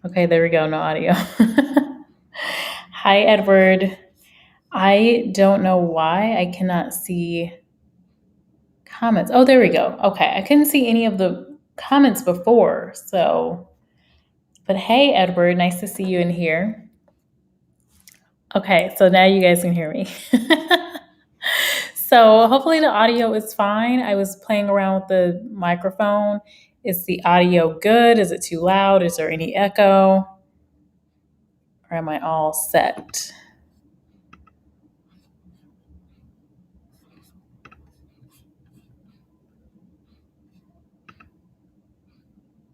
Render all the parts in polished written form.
Okay, there we go. No audio. Hi, Edward. I don't know why I cannot see comments. Oh, there we go. Okay, I couldn't see any of the comments before. But hey, Edward, nice to see you in here. Okay, so now you guys can hear me. So hopefully the audio is fine. I was playing around with the microphone. Is the audio good? Is it too loud? Is there any echo? Or am I all set?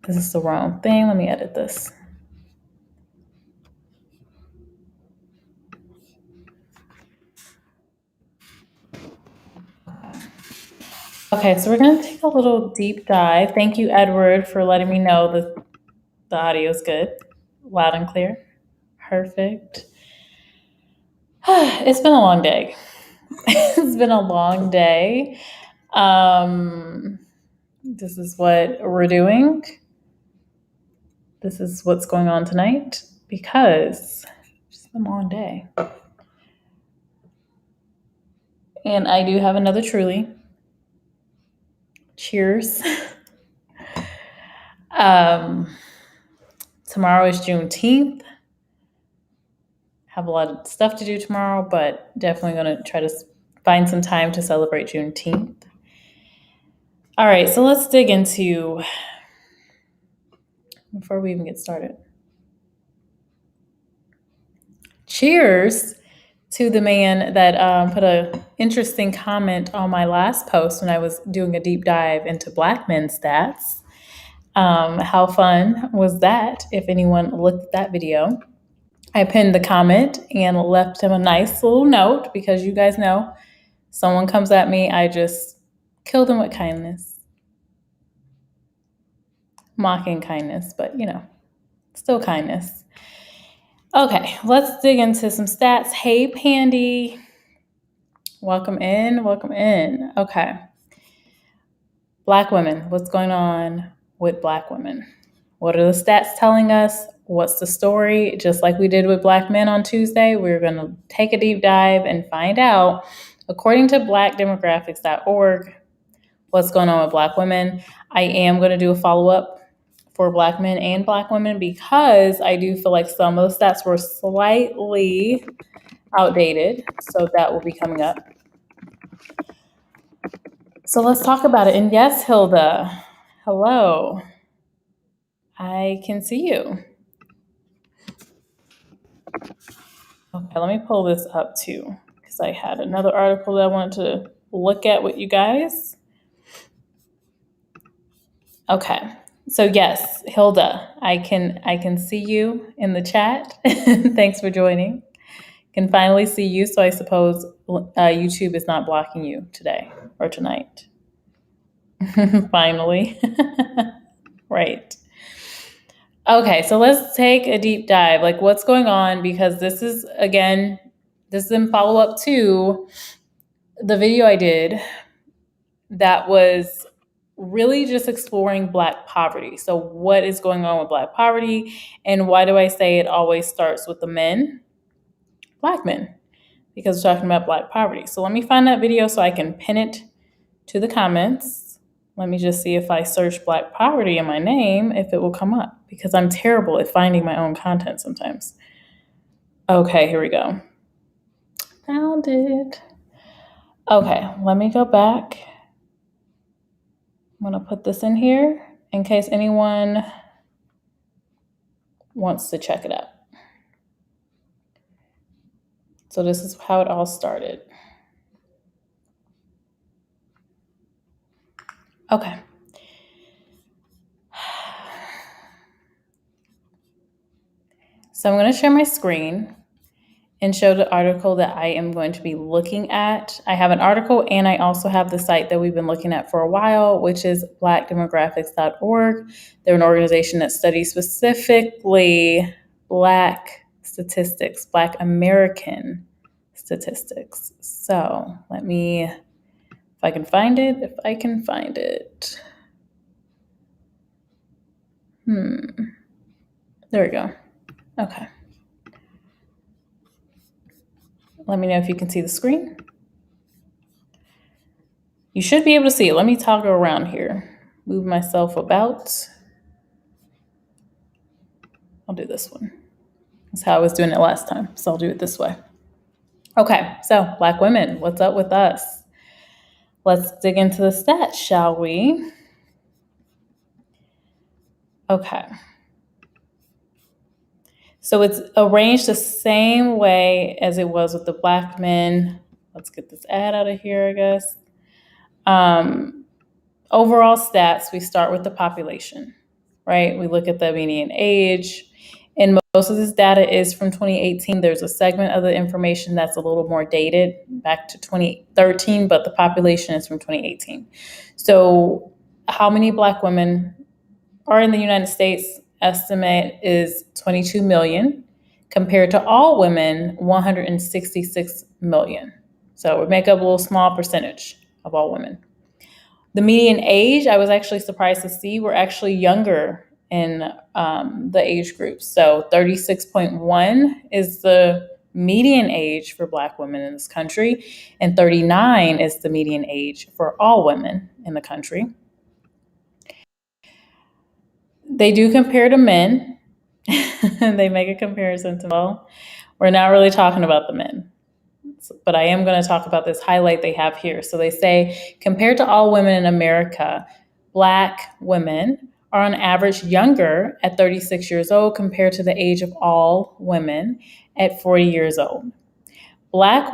This is the wrong thing. Let me edit this. Okay, so we're going to take a little deep dive. Thank you, Edward, for letting me know that the audio is good, loud and clear. Perfect. It's been a long day. It's been a long day. This is what we're doing. This is what's going on tonight because it's been a long day. And I do have another truly. Cheers. Tomorrow is Juneteenth. Have a lot of stuff to do tomorrow, but definitely going to try to find some time to celebrate Juneteenth. All right, so let's dig into, before we even get started. Cheers to the man that put an interesting comment on my last post when I was doing a deep dive into Black men stats. How fun was that? If anyone looked at that video, I pinned the comment and left him a nice little note because you guys know, someone comes at me, I just kill them with kindness. Mocking kindness, but still kindness. Okay, let's dig into some stats. Hey, Pandy. Welcome in. Welcome in. Okay. Black women. What's going on with Black women? What are the stats telling us? What's the story? Just like we did with Black men on Tuesday, we're going to take a deep dive and find out, according to Blackdemographics.org, what's going on with Black women. I am going to do a follow-up for Black men and Black women because I do feel like some of the stats were slightly outdated. So that will be coming up. So let's talk about it. And yes, Hilda, hello. I can see you. Okay, let me pull this up too because I had another article that I wanted to look at with you guys. Okay. So yes, Hilda, I can see you in the chat. Thanks for joining. Can finally see you, so I suppose YouTube is not blocking you today or tonight. Finally. Right. Okay, so let's take a deep dive. Like, what's going on? Because this is in follow-up to the video I did that was really just exploring Black poverty. So what is going on with Black poverty? And why do I say it always starts with the men? Black men. Because we're talking about Black poverty. So let me find that video so I can pin it to the comments. Let me just see if I search Black poverty in my name, if it will come up, because I'm terrible at finding my own content sometimes. Okay, here we go. Found it. Okay, let me go back. I'm going to put this in here in case anyone wants to check it out. So this is how it all started. Okay. So I'm going to share my screen and show the article that I am going to be looking at. I have an article and I also have the site that we've been looking at for a while, which is blackdemographics.org. They're an organization that studies specifically Black statistics, Black American statistics. So let me, if I can find it. There we go. Okay. Let me know if you can see the screen. You should be able to see it. Let me toggle around here. Move myself about. I'll do this one. That's how I was doing it last time. So I'll do it this way. Okay, so Black women, what's up with us? Let's dig into the stats, shall we? Okay. So it's arranged the same way as it was with the Black men. Let's get this ad out of here, I guess. Overall stats, we start with the population, right? We look at the median age. And most of this data is from 2018. There's a segment of the information that's a little more dated back to 2013, but the population is from 2018. So how many Black women are in the United States? Estimate is 22 million compared to all women, 166 million. So we make up a little small percentage of all women. The median age, I was actually surprised to see, we're actually younger in the age groups. So 36.1 is the median age for Black women in this country, and 39 is the median age for all women in the country. They do compare to men. They make a comparison to men. We're not really talking about the men, but I am going to talk about this highlight they have here. So they say, compared to all women in America, Black women are on average younger at 36 years old compared to the age of all women at 40 years old. Black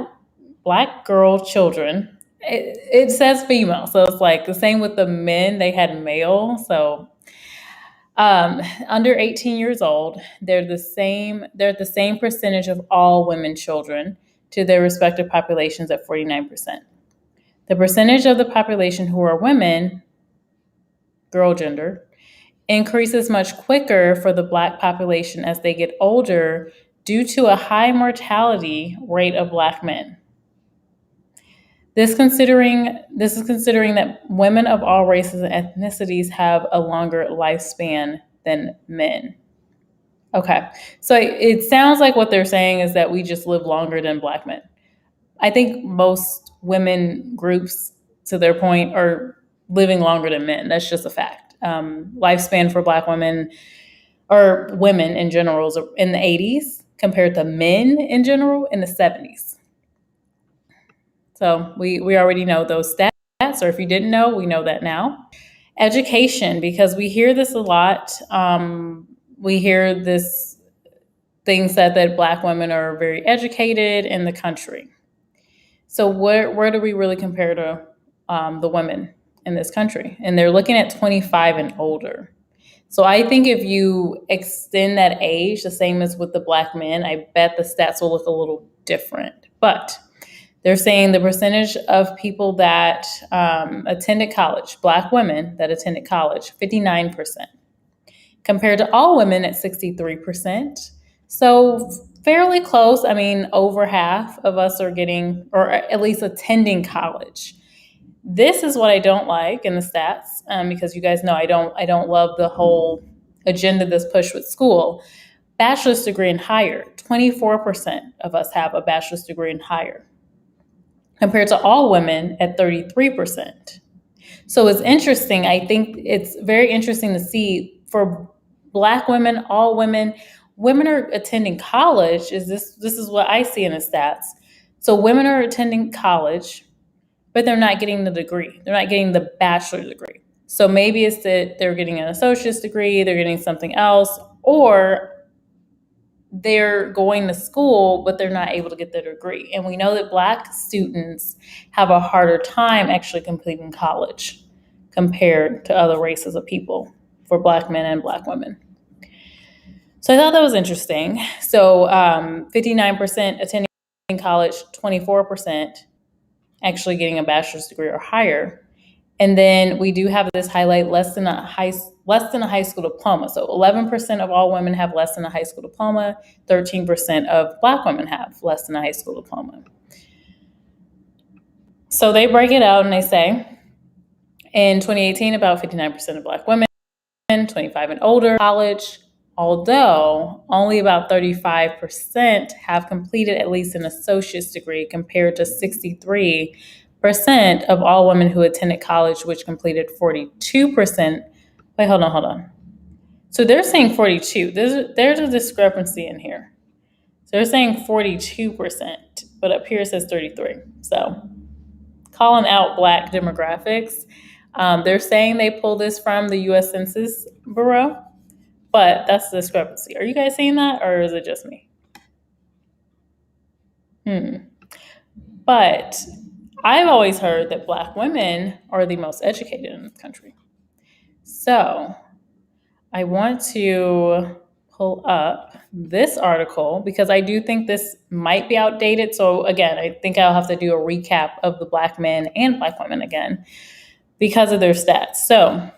girl children, it says female, so it's like the same with the men, they had male. So under 18 years old, they're at the same percentage of all women children to their respective populations at 49%. The percentage of the population who are women, girl gender, increases much quicker for the Black population as they get older due to a high mortality rate of Black men. This is considering that women of all races and ethnicities have a longer lifespan than men. Okay, so it sounds like what they're saying is that we just live longer than Black men. I think most women groups, to their point, are living longer than men. That's just a fact. Lifespan for Black women or women in general is in the 80s compared to men in general in the 70s. So we already know those stats, or if you didn't know, we know that now. Education, because we hear this a lot. We hear this thing said that Black women are very educated in the country. So where do we really compare to the women in this country? And they're looking at 25 and older. So I think if you extend that age, the same as with the Black men, I bet the stats will look a little different. But they're saying the percentage of people that attended college, Black women that attended college, 59%, compared to all women at 63%. So fairly close. I mean, over half of us are getting, or at least attending college. This is what I don't like in the stats, because you guys know I don't love the whole agenda that's pushed with school. Bachelor's degree and higher, 24% of us have a bachelor's degree and higher, compared to all women at 33%. So it's interesting. I think it's very interesting to see for Black women, all women are attending college. This is what I see in the stats. So women are attending college, but they're not getting the degree. They're not getting the bachelor's degree. So maybe it's that they're getting an associate's degree, they're getting something else, or they're going to school, but they're not able to get their degree. And we know that Black students have a harder time actually completing college compared to other races of people for Black men and Black women. So I thought that was interesting. So 59% attending college, 24% actually getting a bachelor's degree or higher. And then we do have this highlight less than a high school diploma. So 11% of all women have less than a high school diploma. 13% of Black women have less than a high school diploma. So they break it out and they say, in 2018, about 59% of Black women, 25 and older, college, although only about 35% have completed at least an associate's degree compared to 63% of all women who attended college, which completed 42%. Wait, hold on. So they're saying 42. There's a discrepancy in here. So they're saying 42%, but up here it says 33. So calling out Black demographics. They're saying they pull this from the U.S. Census Bureau, but that's the discrepancy. Are you guys seeing that, or is it just me? But I've always heard that Black women are the most educated in this country. So I want to pull up this article because I do think this might be outdated. So again, I think I'll have to do a recap of the Black men and Black women again because of their stats. So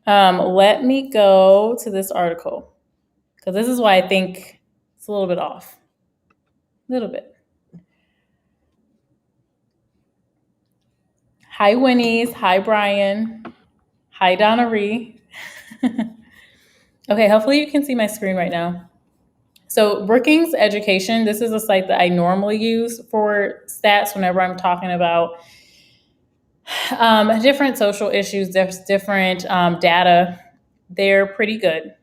let me go to this article because this is why I think it's a little bit off. A little bit. Hi, Winnie's. Hi, Brian. Hi, Donna Ree. Okay, hopefully you can see my screen right now. So Brookings Education, this is a site that I normally use for stats whenever I'm talking about different social issues. There's different data. They're pretty good.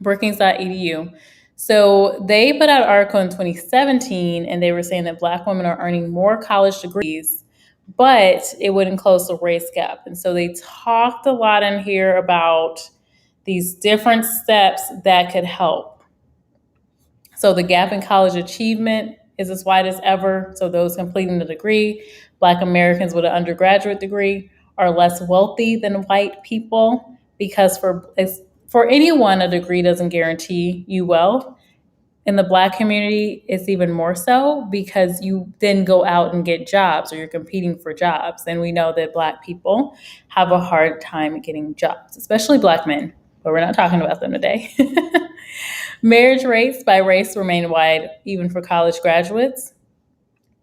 Brookings.edu. So they put out an article in 2017, and they were saying that Black women are earning more college degrees, but it wouldn't close the race gap. And so they talked a lot in here about these different steps that could help. So the gap in college achievement is as wide as ever. So those completing the degree, Black Americans with an undergraduate degree, are less wealthy than white people because for anyone, a degree doesn't guarantee you wealth. In the Black community, it's even more so because you then go out and get jobs or you're competing for jobs. And we know that Black people have a hard time getting jobs, especially Black men, but we're not talking about them today. Marriage rates by race remain wide, even for college graduates,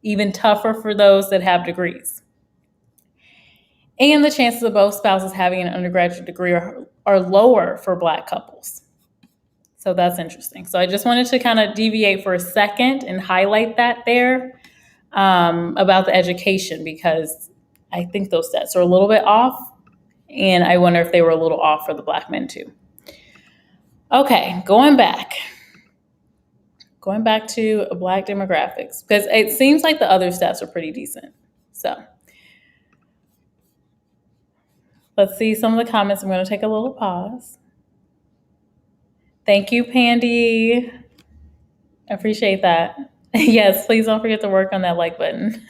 even tougher for those that have degrees. And the chances of both spouses having an undergraduate degree are lower for Black couples. So that's interesting. So I just wanted to kind of deviate for a second and highlight that there about the education, because I think those stats are a little bit off. And I wonder if they were a little off for the Black men too. Okay, going back to Black demographics, because it seems like the other stats are pretty decent. So let's see some of the comments. I'm going to take a little pause. Thank you, Pandy. I appreciate that. Yes, please don't forget to work on that like button.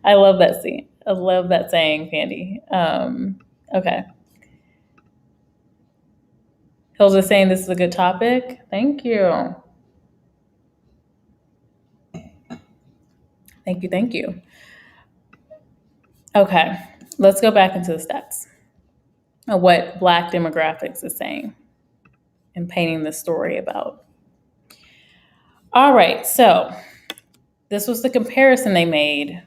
I love that scene. I love that saying, Pandy. Okay. Hilda's saying this is a good topic. Thank you. Thank you. Okay, let's go back into the stats of what Black demographics is saying and painting the story about. All right, so this was the comparison they made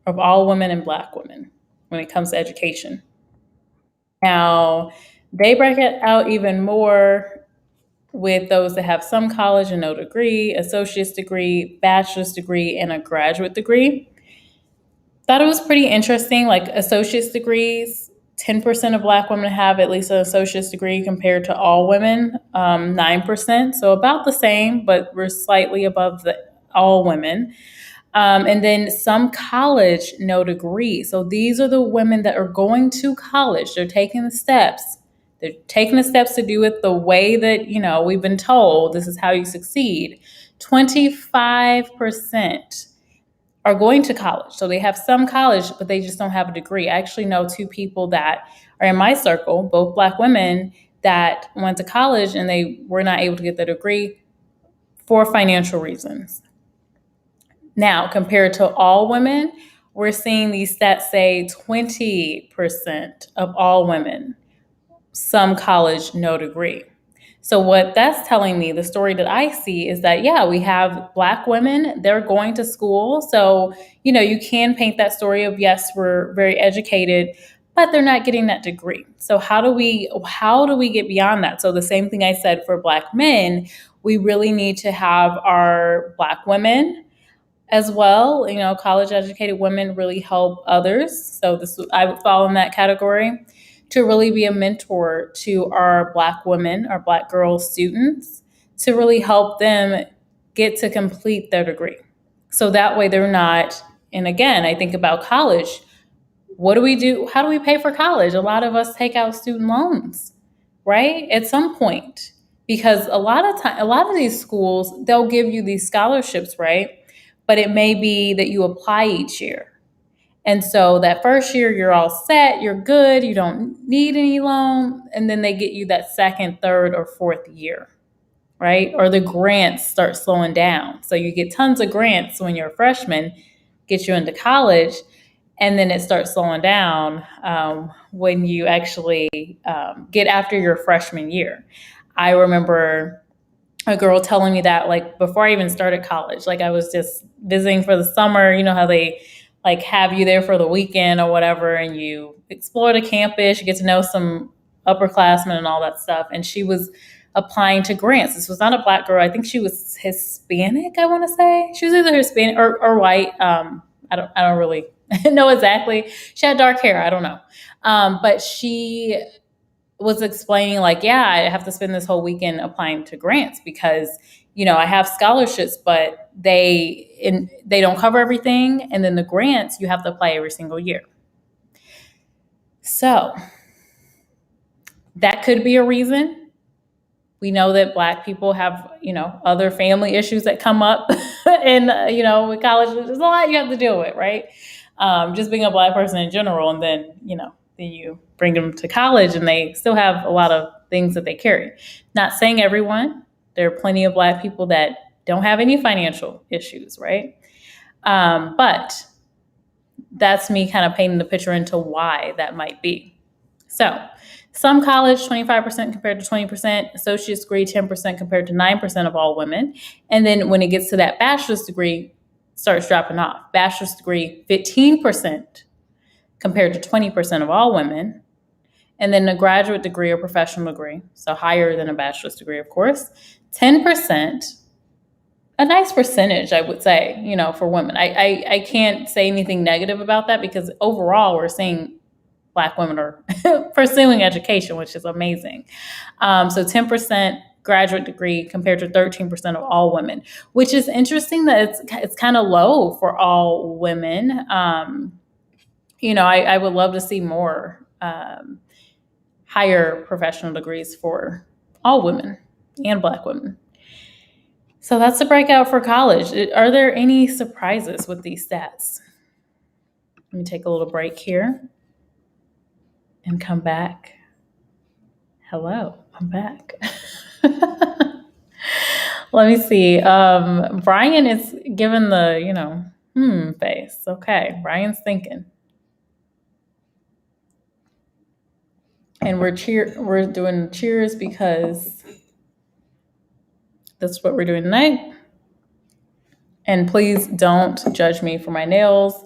of all women and Black women when it comes to education. Now, they break it out even more with those that have some college and no degree, associate's degree, bachelor's degree, and a graduate degree. Thought it was pretty interesting, like associate's degrees, 10% of Black women have at least an associate's degree compared to all women, 9%. So about the same, but we're slightly above all women. And then some college, no degree. So these are the women that are going to college. They're taking the steps. They're taking the steps to do it the way that, we've been told this is how you succeed. 25% are going to college. So they have some college, but they just don't have a degree. I actually know two people that are in my circle, both Black women, that went to college and they were not able to get their degree for financial reasons. Now, compared to all women, we're seeing these stats say 20% of all women, some college, no degree. So what that's telling me, the story that I see is that, we have Black women, they're going to school. So, you can paint that story of, yes, we're very educated, but they're not getting that degree. So how do we get beyond that? So the same thing I said for Black men, we really need to have our Black women as well. College educated women really help others. So I would fall in that category, to really be a mentor to our Black women, our Black girl students, to really help them get to complete their degree. So that way they're not, and again, I think about college. What do we do? How do we pay for college? A lot of us take out student loans, right? At some point, because a lot of these schools, they'll give you these scholarships, right? But it may be that you apply each year. And so that first year, you're all set, you're good, you don't need any loan. And then they get you that second, third, or fourth year, right? Or the grants start slowing down. So you get tons of grants when you're a freshman, get you into college, and then it starts slowing down when you actually get after your freshman year. I remember a girl telling me that, like, before I even started college, like I was just visiting for the summer. You know how they like have you there for the weekend or whatever, and you explore the campus, you get to know some upperclassmen and all that stuff. And she was applying to grants. This was not a Black girl. I think she was Hispanic, I want to say. She was either Hispanic or white. I don't really know exactly. She had dark hair. I don't know. But she was explaining, like, yeah, I have to spend this whole weekend applying to grants because, I have scholarships, but they don't cover everything. And then the grants, you have to apply every single year. So that could be a reason. We know that Black people have, other family issues that come up and, with college, there's a lot you have to deal with, right? Just being a Black person in general. And then, then you bring them to college and they still have a lot of things that they carry. Not saying everyone. There are plenty of Black people that don't have any financial issues, right? But that's me kind of painting the picture into why that might be. So some college, 25% compared to 20%, associate's degree, 10% compared to 9% of all women. And then when it gets to that bachelor's degree, starts dropping off. Bachelor's degree, 15% compared to 20% of all women. And then a graduate degree or professional degree, so higher than a bachelor's degree, of course, 10%, a nice percentage, I would say, for women. I can't say anything negative about that because overall we're seeing Black women are pursuing education, which is amazing. So 10% graduate degree compared to 13% of all women, which is interesting that it's kind of low for all women. I would love to see more higher professional degrees for all women and Black women. So that's the breakout for college. Are there any surprises with these stats? Let me take a little break here and come back. Hello, I'm back. Let me see. Brian is giving the, face. Okay, Brian's thinking. And we're doing cheers because that's what we're doing tonight. And please don't judge me for my nails.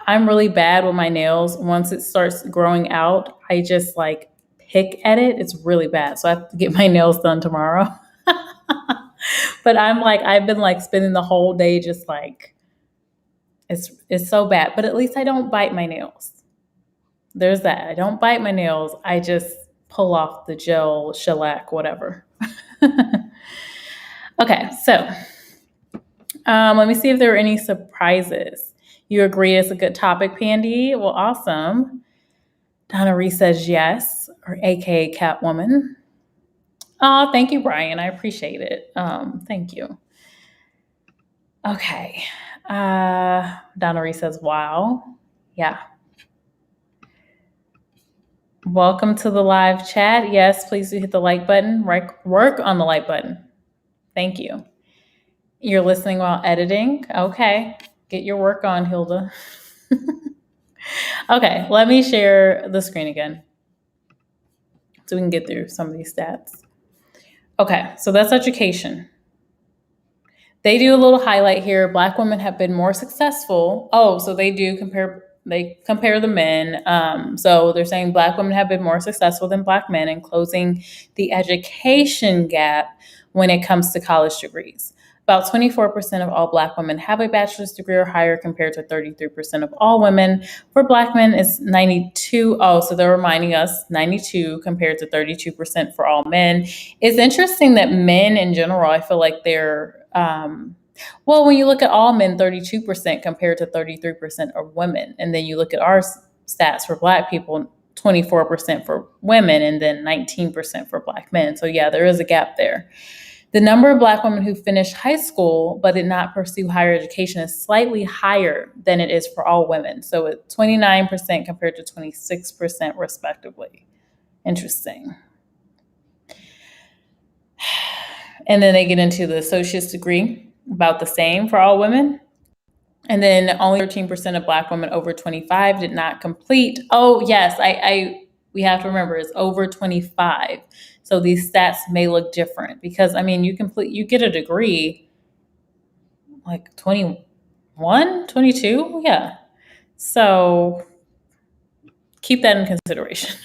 I'm really bad with my nails. Once it starts growing out, I just pick at it. It's really bad. So I have to get my nails done tomorrow. But I've been spending the whole day just it's so bad. But at least I don't bite my nails. There's that. I don't bite my nails. I just pull off the gel, shellac, whatever. Okay, so let me see if there are any surprises. You agree it's a good topic, Pandy? Well, awesome. Donna Reese says yes, or AKA Catwoman. Oh, thank you, Brian. I appreciate it. Thank you. Okay. Donna Reese says, wow. Yeah. Welcome to the live chat. Yes, please do hit the like button. Work on the like button. Thank you. You're listening while editing? Okay. Get your work on, Hilda. Okay, let me share the screen again so we can get through some of these stats. Okay, so that's education. They do a little highlight here. Black women have been more successful. Oh, so they do compare they compare the men. So they're saying Black women have been more successful than Black men in closing the education gap when it comes to college degrees. About 24% of all Black women have a bachelor's degree or higher, compared to 33% of all women. For Black men, it's 92. Oh, so they're reminding us 92 compared to 32% for all men. It's interesting that men in general, I feel like they're, well, when you look at all men, 32% compared to 33% are women. And then you look at our stats for Black people, 24% for women, and then 19% for Black men. So yeah, there is a gap there. The number of Black women who finished high school but did not pursue higher education is slightly higher than it is for all women. So it's 29% compared to 26% respectively. Interesting. And then they get into the associate's degree, about the same for all women. And then only 13% of Black women over 25 did not complete. Oh, yes, we have to remember it's over 25. So these stats may look different because, I mean, you get a degree like 21, 22. Yeah. So keep that in consideration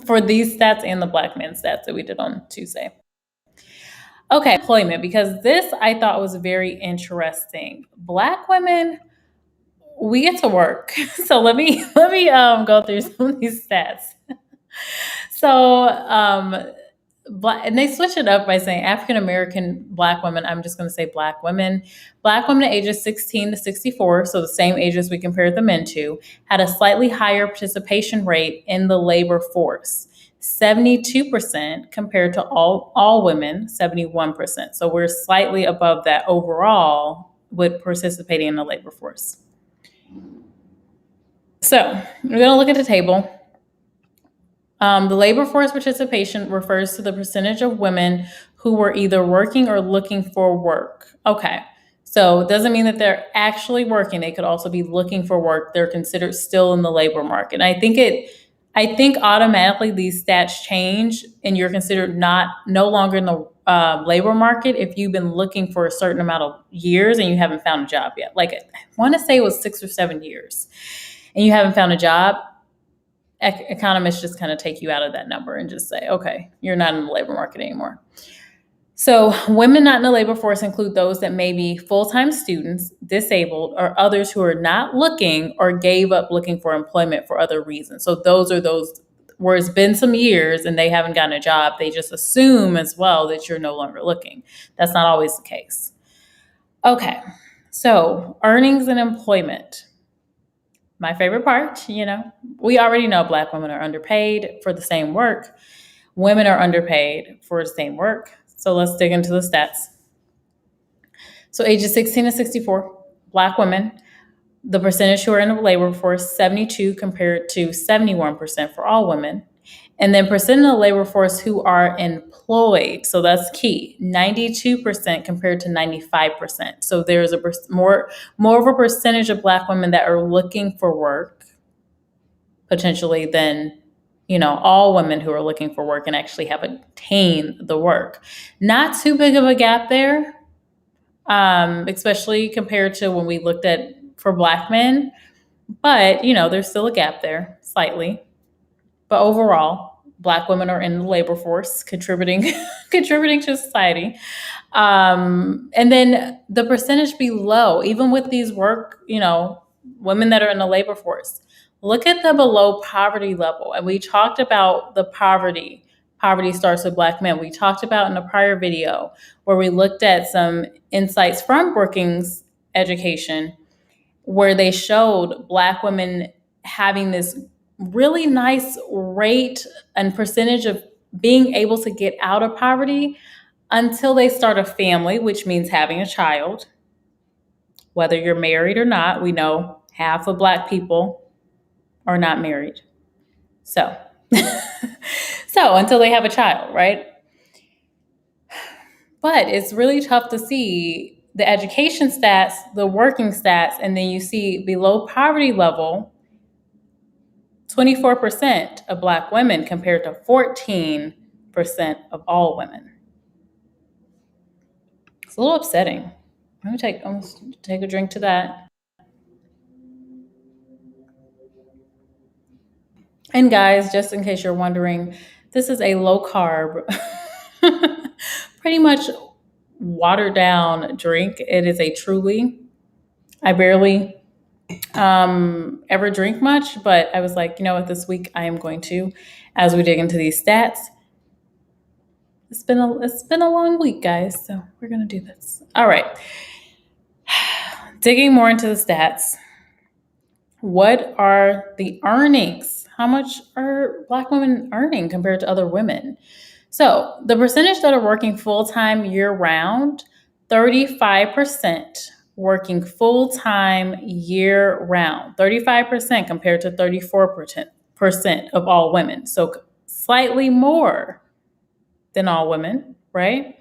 for these stats and the Black men stats that we did on Tuesday. Okay, employment, because this I thought was very interesting. Black women, we get to work. So let me go through some of these stats. So and they switch it up by saying African American Black women. I'm just going to say Black women. Black women ages 16 to 64, so the same ages we compared the men to, had a slightly higher participation rate in the labor force. 72% compared to all women, 71%. So we're slightly above that overall with participating in the labor force. So we're going to look at the table. The labor force participation refers to the percentage of women who were either working or looking for work. Okay, so it doesn't mean that they're actually working. They could also be looking for work. They're considered still in the labor market. And I think automatically these stats change, and you're considered no longer in the labor market if you've been looking for a certain amount of years and you haven't found a job yet. Like I want to say it was 6 or 7 years, and you haven't found a job. Economists just kind of take you out of that number and just say, okay, you're not in the labor market anymore. So women not in the labor force include those that may be full-time students, disabled, or others who are not looking or gave up looking for employment for other reasons. So those are those where it's been some years and they haven't gotten a job. They just assume as well that you're no longer looking. That's not always the case. Okay, so earnings and employment. My favorite part, we already know Black women are underpaid for the same work. Women are underpaid for the same work. So let's dig into the stats. So ages 16 to 64, Black women, the percentage who are in the labor force, 72 compared to 71% for all women. And then percent of the labor force who are employed, so that's key, 92% compared to 95%. So there's more of a percentage of Black women that are looking for work potentially than all women who are looking for work and actually have attained the work. Not too big of a gap there, especially compared to when we looked at for Black men. But there's still a gap there, slightly. But overall, Black women are in the labor force, contributing to society. And then the percentage below, even with these women that are in the labor force, look at the below poverty level. And we talked about the poverty. Poverty starts with Black men. We talked about in a prior video where we looked at some insights from Brookings Education where they showed Black women having this really nice rate and percentage of being able to get out of poverty until they start a family, which means having a child. Whether you're married or not, we know half of Black people are not married. So until they have a child, right? But it's really tough to see the education stats, the working stats, and then you see below poverty level, 24% of Black women compared to 14% of all women. It's a little upsetting. Let me take a drink to that. And guys, just in case you're wondering, this is a low carb, pretty much watered down drink. It is a truly, I barely ever drink much, but I was like, you know what, this week I am going to, as we dig into these stats. It's been a long week, guys, so we're gonna do this. All right. Digging more into the stats. What are the earnings? How much are Black women earning compared to other women? So the percentage that are working full-time year-round, 35% working full-time year-round. 35% compared to 34% of all women. So slightly more than all women, right?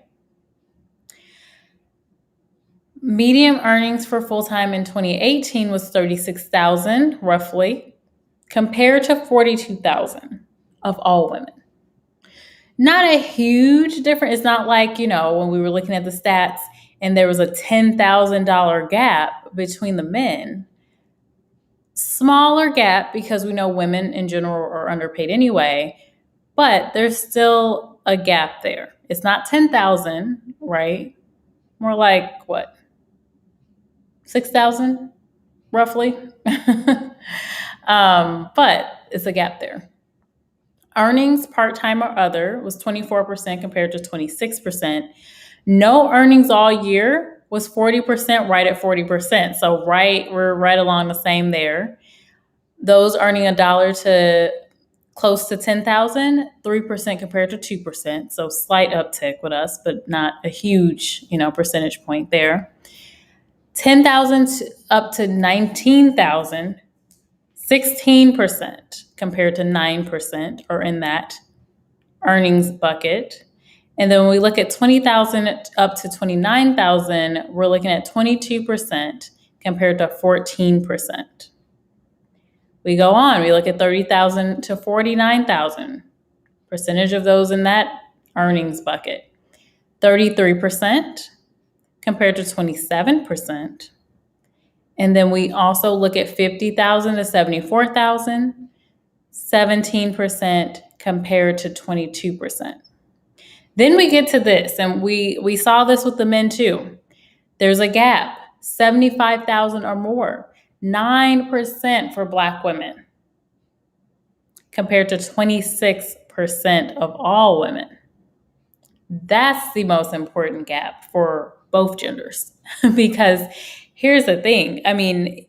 Median earnings for full-time in 2018 was $36,000 roughly, compared to $42,000 of all women. Not a huge difference. It's not like, when we were looking at the stats and there was a $10,000 gap between the men. Smaller gap because we know women in general are underpaid anyway, but there's still a gap there. It's not 10,000, right? More like what? 6,000 roughly. But it's a gap there. Earnings part-time or other was 24% compared to 26%. No earnings all year was 40%, right at 40%. So we're right along the same there. Those earning $1 to close to 10,000, 3% compared to 2%. So slight uptick with us, but not a huge, percentage point there. 10,000 up to 19,000, 16% compared to 9% are in that earnings bucket. And then when we look at 20,000 up to 29,000, we're looking at 22% compared to 14%. We go on, we look at 30,000 to 49,000, percentage of those in that earnings bucket. 33% compared to 27%. And then we also look at 50,000 to 74,000, 17% compared to 22%. Then we get to this, and we saw this with the men too. There's a gap, 75,000 or more, 9% for Black women compared to 26% of all women. That's the most important gap for both genders because here's the thing. I mean,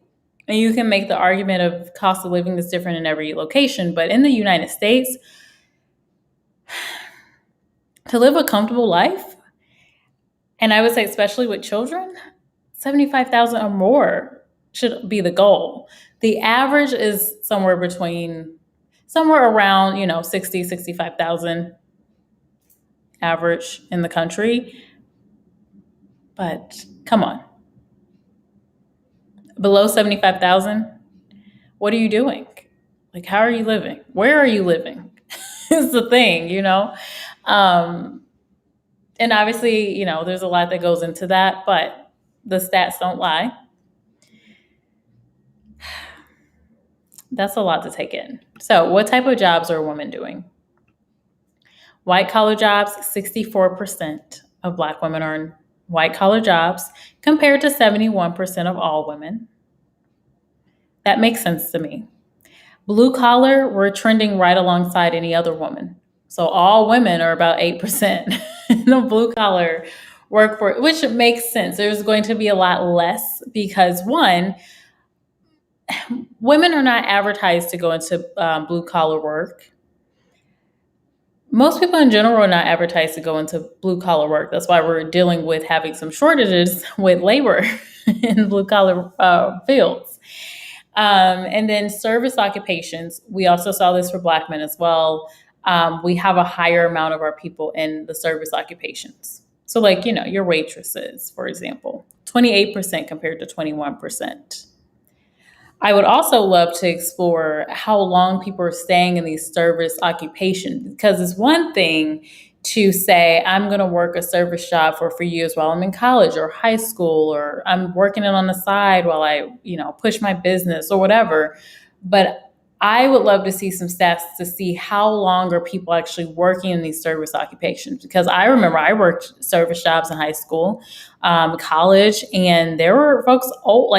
you can make the argument of cost of living is different in every location, but in the United States, to live a comfortable life, and I would say especially with children, 75,000 or more should be the goal. The average is somewhere around, 60, 65,000 average in the country. But come on. Below 75,000, what are you doing? Like, how are you living? Where are you living? Is the thing, And obviously, there's a lot that goes into that, but the stats don't lie. That's a lot to take in. So what type of jobs are women doing? White collar jobs, 64% of Black women are in white collar jobs compared to 71% of all women. That makes sense to me. Blue collar, we're trending right alongside any other woman. So all women are about 8% in the blue collar workforce, which makes sense. There's going to be a lot less because one, women are not advertised to go into blue collar work. Most people in general are not advertised to go into blue collar work. That's why we're dealing with having some shortages with labor in blue collar fields. And then service occupations, we also saw this for Black men as well. We have a higher amount of our people in the service occupations. So like, your waitresses, for example, 28% compared to 21%. I would also love to explore how long people are staying in these service occupations, because it's one thing to say, I'm going to work a service job for a few years while I'm in college or high school, or I'm working it on the side while I, push my business or whatever. But I would love to see some stats to see how long are people actually working in these service occupations. Because I remember I worked service jobs in high school, college, and there were folks old,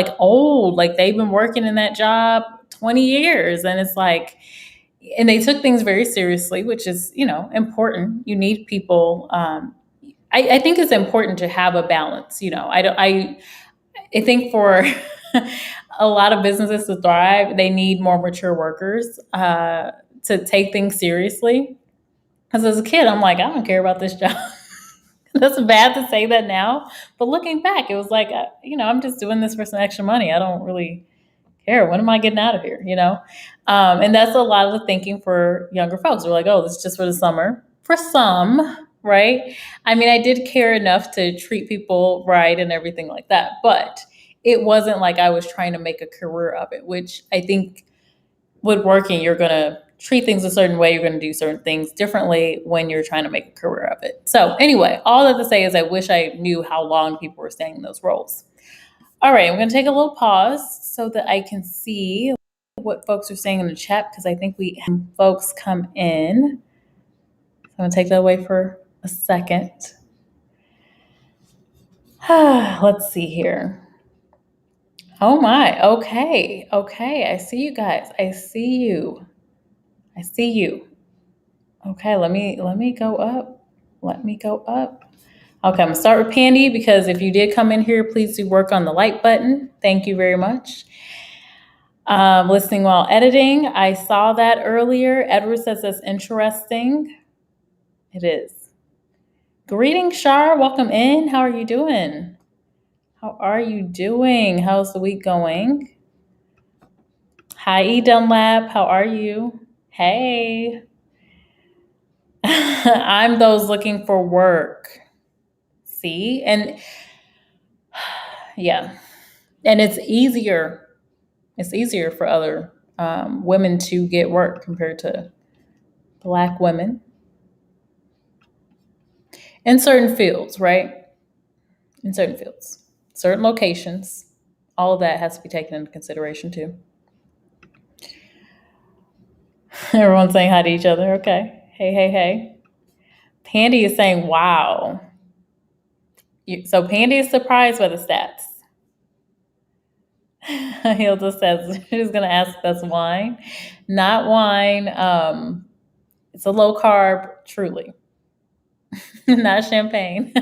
like they've been working in that job 20 years. And it's like, and they took things very seriously, which is, important. You need people. I think it's important to have a balance. I think for a lot of businesses to thrive, they need more mature workers to take things seriously. Because as a kid, I'm like, I don't care about this job. That's bad to say that now, but looking back, it was like, I'm just doing this for some extra money. I don't really care. When am I getting out of here? And that's a lot of the thinking for younger folks. We're like, oh, this is just for the summer. For some, right? I mean, I did care enough to treat people right and everything like that, but it wasn't like I was trying to make a career of it, which I think with working, you're going to treat things a certain way. You're going to do certain things differently when you're trying to make a career of it. So anyway, all that to say is I wish I knew how long people were staying in those roles. All right, I'm going to take a little pause so that I can see what folks are saying in the chat, because I think we have folks come in. So I'm going to take that away for a second. Let's see here. Oh my, okay. I see you guys. I see you. Okay, let me go up. Okay, I'm gonna start with Pandy, because if you did come in here, please do work on the like button. Thank you very much. Listening while editing. I saw that earlier. Edward says that's interesting. It is. Greetings, Shar. Welcome in. How are you doing? How's the week going? Hi, E. Dunlap. How are you? Hey. I'm those looking for work. See? And yeah. And it's easier for other women to get work compared to Black women in certain fields, right? In certain fields, certain locations, all of that has to be taken into consideration too. Everyone's saying hi to each other. Okay. Hey. Pandy is saying, wow. So Pandy is surprised by the stats. Hilda says she's going to ask if that's wine. Not wine. It's a low carb, truly. Not champagne.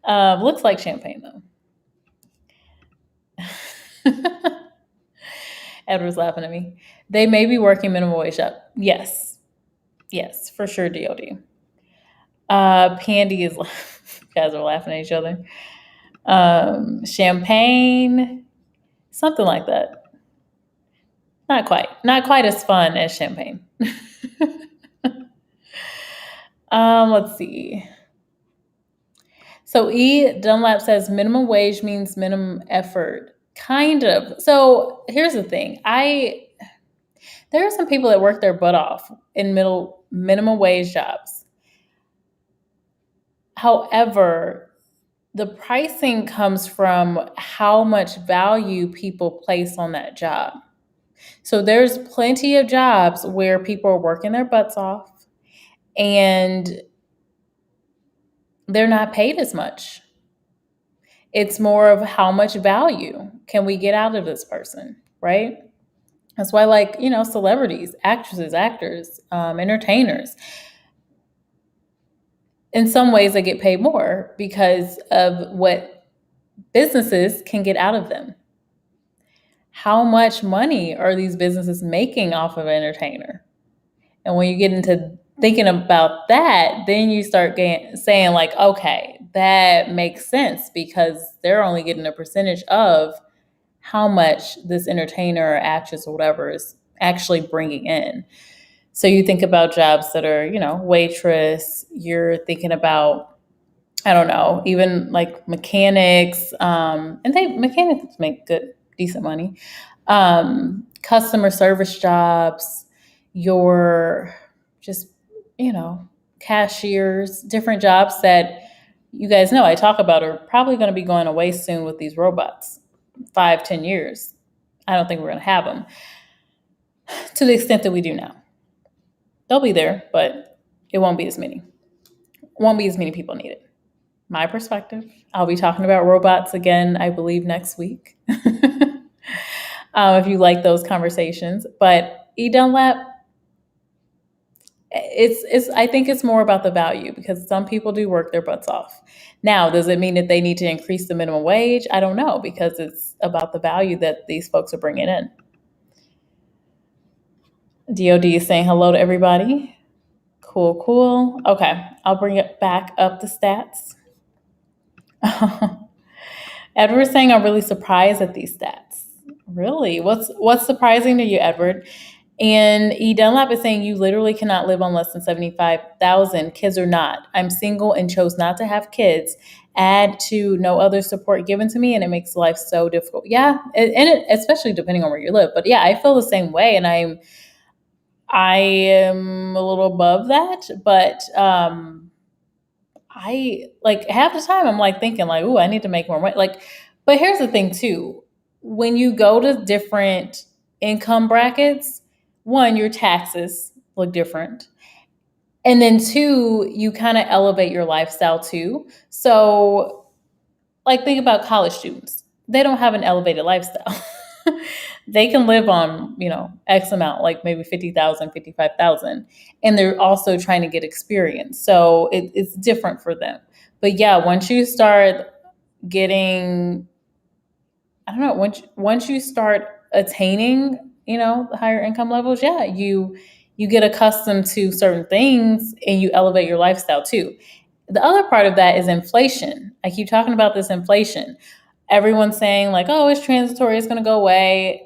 Looks like champagne, though. Edward's laughing at me. They may be working minimum wage up. Yes, for sure, DOD. Pandy is, you guys are laughing at each other. Champagne, something like that. Not quite as fun as champagne. Let's see. So E. Dunlap says minimum wage means minimum effort. Kind of. So here's the thing. There are some people that work their butt off in minimum wage jobs. However, the pricing comes from how much value people place on that job. So there's plenty of jobs where people are working their butts off and they're not paid as much. It's more of how much value can we get out of this person, right? That's why, celebrities, actresses, actors, entertainers, in some ways they get paid more because of what businesses can get out of them. How much money are these businesses making off of an entertainer? And when you get into thinking about that, then you start saying okay, that makes sense because they're only getting a percentage of how much this entertainer or actress or whatever is actually bringing in. So you think about jobs that are, waitress, you're thinking about, I don't know, even like mechanics, and mechanics make decent money. Customer service jobs, your just, cashiers, different jobs that you guys know I talk about are probably going to be going away soon with these robots. 5-10 years. I don't think we're going to have them. to the extent that we do now. They'll be there, but it won't be as many. Won't be as many people needed. My perspective. I'll be talking about robots again, I believe, next week. If you like those conversations. But Dunlap, it's I think it's more about the value because some people do work their butts off. Now, does it mean that they need to increase the minimum wage? I don't know because it's about the value that these folks are bringing in. DOD is saying hello to everybody. Cool, cool. Okay, I'll bring it back up the stats. Edward is saying I'm really surprised at these stats. Really? What's surprising to you, Edward? And E. Dunlap is saying you literally cannot live on less than 75,000. Kids or not. I'm single and chose not to have kids. Add to no other support given to me, and it makes life so difficult. Yeah, especially depending on where you live. But yeah, I feel the same way, and I am a little above that, but I like half the time I'm like thinking like, ooh, I need to make more money. Like, but here's the thing too. When you go to different income brackets, one, your taxes look different. And then two, you kind of elevate your lifestyle too. So like think about college students. They don't have an elevated lifestyle. They can live on, X amount, like maybe 50,000, 55,000, and they're also trying to get experience. So it's different for them. But yeah, once you start getting, I don't know, once you start attaining, the higher income levels, yeah, you get accustomed to certain things and you elevate your lifestyle too. The other part of that is inflation. I keep talking about this inflation. Everyone's saying like, oh, it's transitory, it's going to go away.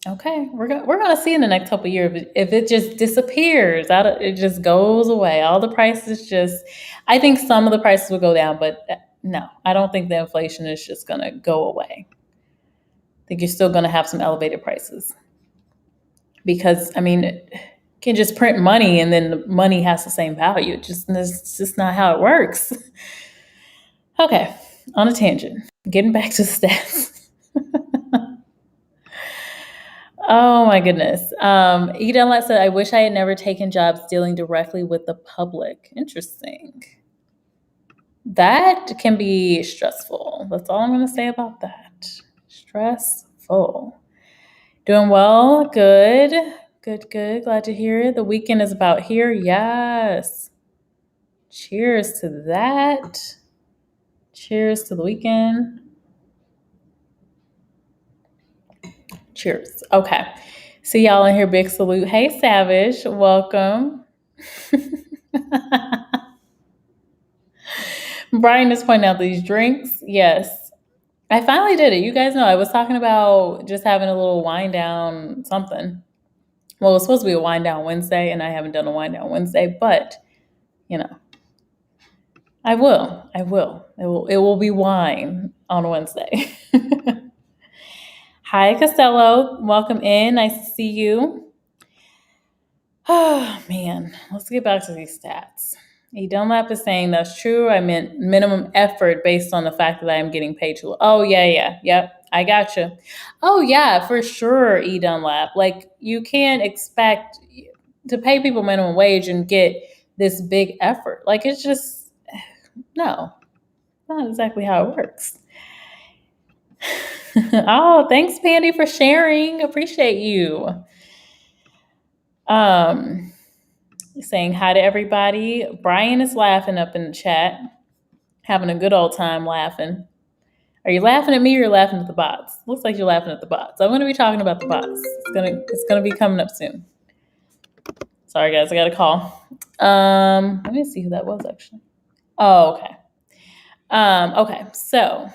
Okay, we're gonna see in the next couple of years if it just disappears it just goes away. All the prices I think some of the prices will go down, but no, I don't think the inflation is just gonna go away. I think you're still gonna have some elevated prices because you can just print money and then the money has the same value. It's just not how it works. Okay, on a tangent, getting back to stats. Oh my goodness. E. Dunlap said, I wish I had never taken jobs dealing directly with the public. Interesting. That can be stressful. That's all I'm going to say about that. Stressful. Doing well. Good. Good, good. Glad to hear it. The weekend is about here. Yes. Cheers to that. Cheers to the weekend. Cheers. Okay. See y'all in here. Big salute. Hey, Savage. Welcome. Brian is pointing out these drinks. Yes. I finally did it. You guys know I was talking about just having a little wind down something. Well, it's supposed to be a wind down Wednesday, and I haven't done a wind down Wednesday, but I will. It will be wine on Wednesday. Hi, Costello. Welcome in. Nice to see you. Oh, man. Let's get back to these stats. E. Dunlap is saying that's true. I meant minimum effort based on the fact that I am getting paid too. Oh, yeah. Yep. I gotcha. Oh, yeah, for sure, E. Dunlap. Like, you can't expect to pay people minimum wage and get this big effort. Like, it's just, no, not exactly how it works. Oh, thanks, Pandy, for sharing. Appreciate you. Saying hi to everybody. Brian is laughing up in the chat, having a good old time laughing. Are you laughing at me or laughing at the bots? Looks like you're laughing at the bots. I'm going to be talking about the bots. It's gonna be coming up soon. Sorry, guys, I got a call. Let me see who that was actually. Oh, okay. Okay, so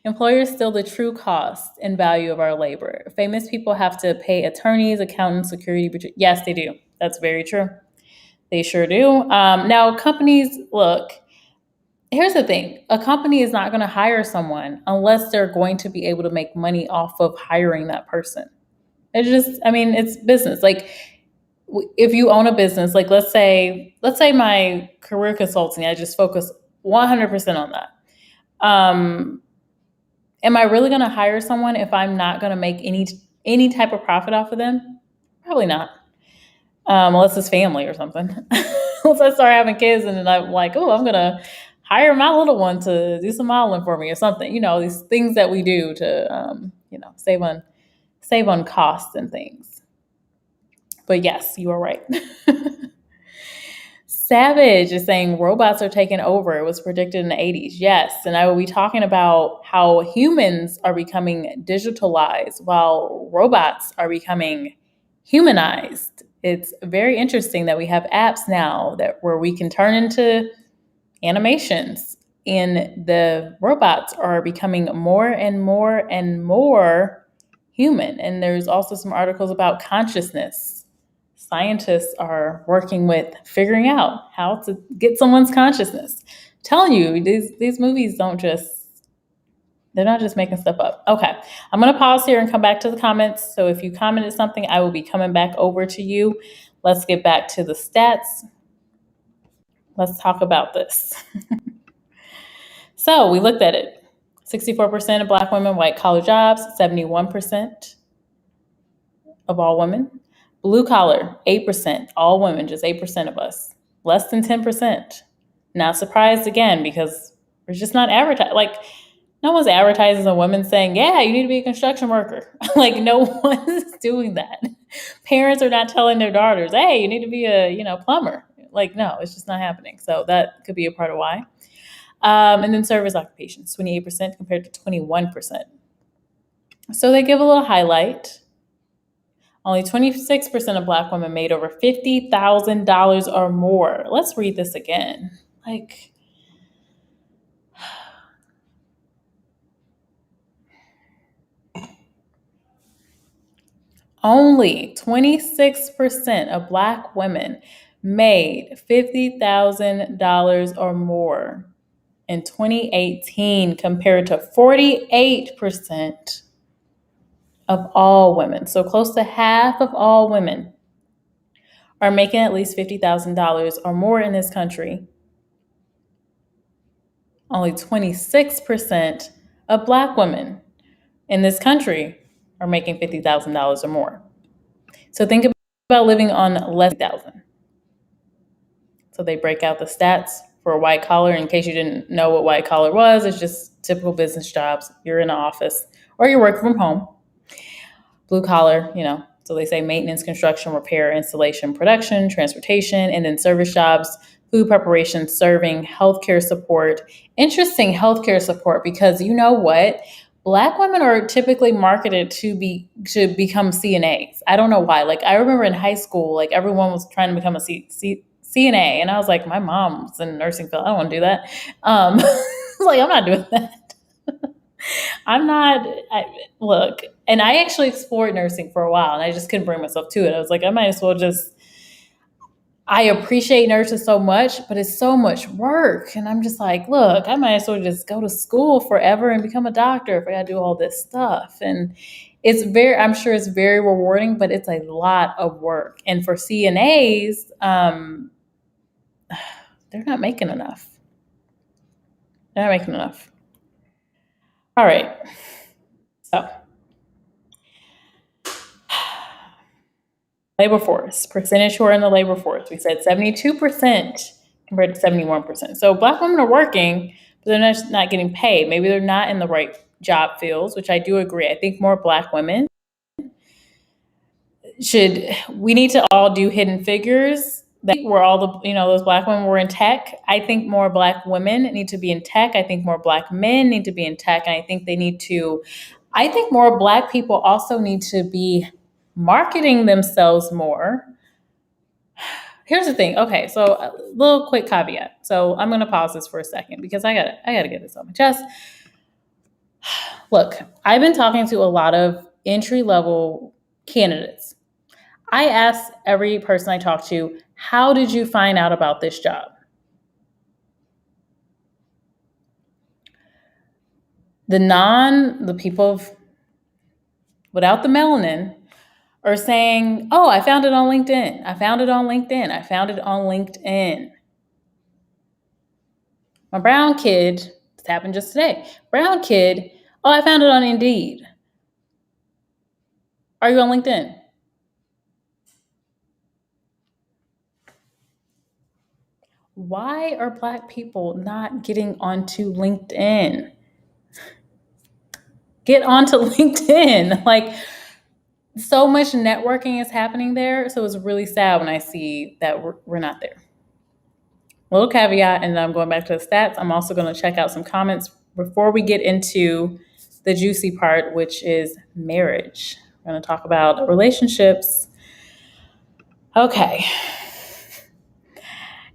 employers still the true cost and value of our labor. Famous people have to pay attorneys, accountants, security. Yes, they do. That's very true. They sure do. Now, companies, look, here's the thing. A company is not going to hire someone unless they're going to be able to make money off of hiring that person. It's business. Like, if you own a business, like let's say my career consulting, I just focus 100% on that. Am I really going to hire someone if I'm not going to make any type of profit off of them? Probably not. Unless it's family or something. Once I start having kids and then I'm like, oh, I'm going to hire my little one to do some modeling for me or something. These things that we do to, save on costs and things. But yes, you are right. Savage is saying robots are taking over. It was predicted in the 80s. Yes. And I will be talking about how humans are becoming digitalized while robots are becoming humanized. It's very interesting that we have apps now where we can turn into animations, and the robots are becoming more and more and more human. And there's also some articles about consciousness. Scientists are working with figuring out how to get someone's consciousness. I'm telling you, these movies they're not just making stuff up. Okay, I'm going to pause here and come back to the comments. So if you commented something, I will be coming back over to you. Let's get back to the stats. Let's talk about this. So we looked at it. 64% of Black women, white collar jobs, 71% of all women. Blue collar, 8%, all women, just 8% of us. Less than 10%. Not surprised again because we're just not advertised. Like, no one's advertising a woman saying, yeah, you need to be a construction worker. Like, no one's doing that. Parents are not telling their daughters, hey, you need to be a plumber. Like, no, it's just not happening. So that could be a part of why. And then service occupations, 28% compared to 21%. So they give a little highlight. Only 26% of Black women made over $50,000 or more. Let's read this again. Only 26% of Black women made $50,000 or more in 2018 compared to 48% of all women. So close to half of all women are making at least $50,000 or more in this country. Only 26% of Black women in this country are making $50,000 or more. So think about living on less than $1,000. So they break out the stats for a white collar. In case you didn't know what white collar was, it's just typical business jobs. You're in an office or you're working from home. Blue collar, so they say maintenance, construction, repair, installation, production, transportation, and then service jobs, food preparation, serving, healthcare support. Interesting healthcare support because you know what? Black women are typically marketed to become CNAs. I don't know why. Like, I remember in high school, like everyone was trying to become a CNA, and I was like, my mom's in the nursing field. I don't want to do that. Like, I'm not doing that. Look, and I actually explored nursing for a while and I just couldn't bring myself to it. I was like, I might as well I appreciate nurses so much, but it's so much work. And I'm just like, look, I might as well just go to school forever and become a doctor if I gotta do all this stuff. And I'm sure it's very rewarding, but it's a lot of work. And for CNAs, they're not making enough. They're not making enough. All right. So, labor force, percentage who are in the labor force. We said 72% compared to 71%. So Black women are working, but they're not getting paid. Maybe they're not in the right job fields, which I do agree. I think more Black women we need to all do hidden figures where all the, those Black women were in tech. I think more Black women need to be in tech. I think more Black men need to be in tech. And I think more Black people also need to be marketing themselves more. Here's the thing. Okay, so a little quick caveat. So I'm going to pause this for a second because I gotta get this on my chest. Look, I've been talking to a lot of entry-level candidates. I ask every person I talk to, how did you find out about this job? The people without the melanin are saying, oh, I found it on LinkedIn. I found it on LinkedIn. I found it on LinkedIn. My brown kid, this happened just today, brown kid Oh, I found it on Indeed. Are you on LinkedIn? Why are Black people not getting onto LinkedIn? Get onto LinkedIn. Like, so much networking is happening there. So it's really sad when I see that we're not there. Little caveat, and then I'm going back to the stats. I'm also going to check out some comments before we get into the juicy part, which is marriage. We're going to talk about relationships. Okay.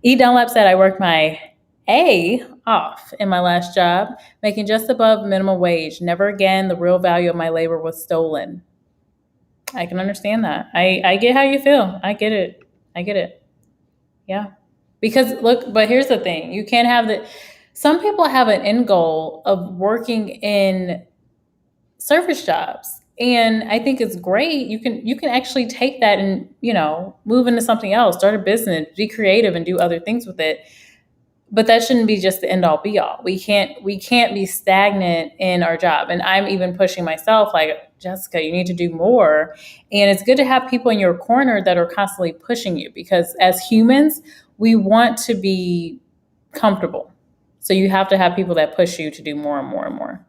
E. Dunlap said, I worked my A off in my last job, making just above minimum wage. Never again, the real value of my labor was stolen. I can understand that. I get how you feel. I get it. I get it. Yeah. Because look, but here's the thing. You can't have some people have an end goal of working in service jobs. And I think it's great. You can actually take that and, move into something else, start a business, be creative and do other things with it. But that shouldn't be just the end all be all. We can't be stagnant in our job. And I'm even pushing myself like, Jessica, you need to do more. And it's good to have people in your corner that are constantly pushing you, because as humans, we want to be comfortable. So you have to have people that push you to do more and more and more.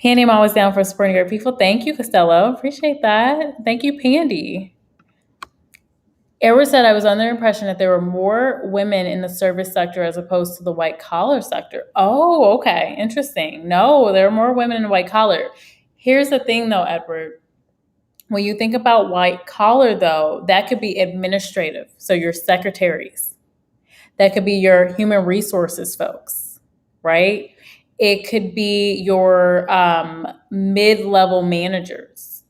Pandy, I'm always down for supporting great people. Thank you, Costello. Appreciate that. Thank you, Pandy. Edward said, I was under the impression that there were more women in the service sector as opposed to the white collar sector. Oh, okay. Interesting. No, there are more women in the white collar. Here's the thing, though, Edward. When you think about white collar, though, that could be administrative. So your secretaries. That could be your human resources folks, right? It could be your mid-level managers.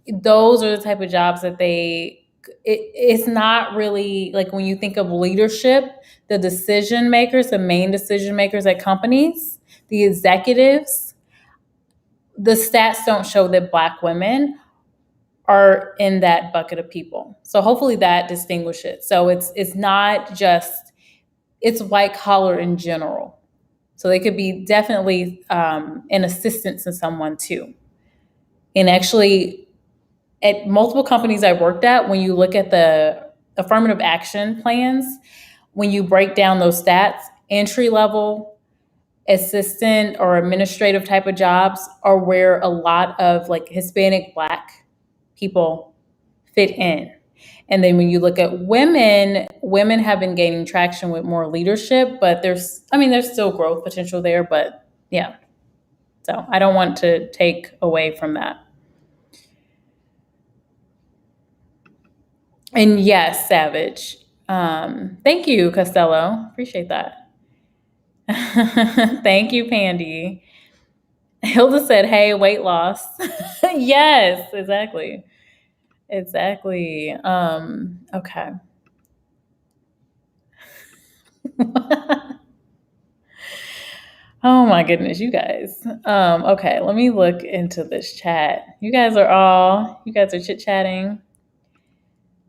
Those are the type of jobs that it's not really like when you think of leadership, the decision makers, the main decision makers at companies, the executives, the stats don't show that Black women are in that bucket of people. So hopefully that distinguishes. So it's not just, it's white collar in general. So they could be definitely an assistance to someone too. And actually, at multiple companies I worked at, when you look at the affirmative action plans, when you break down those stats, entry level, assistant or administrative type of jobs are where a lot of like Hispanic Black people fit in. And then when you look at women have been gaining traction with more leadership, but there's still growth potential there, but yeah. So I don't want to take away from that. And yes, Savage. Thank you, Costello. Appreciate that. Thank you, Pandy. Hilda said, hey, weight loss. Yes, exactly. Exactly. Okay. Oh my goodness, you guys. Okay, let me look into this chat. You guys are chit-chatting.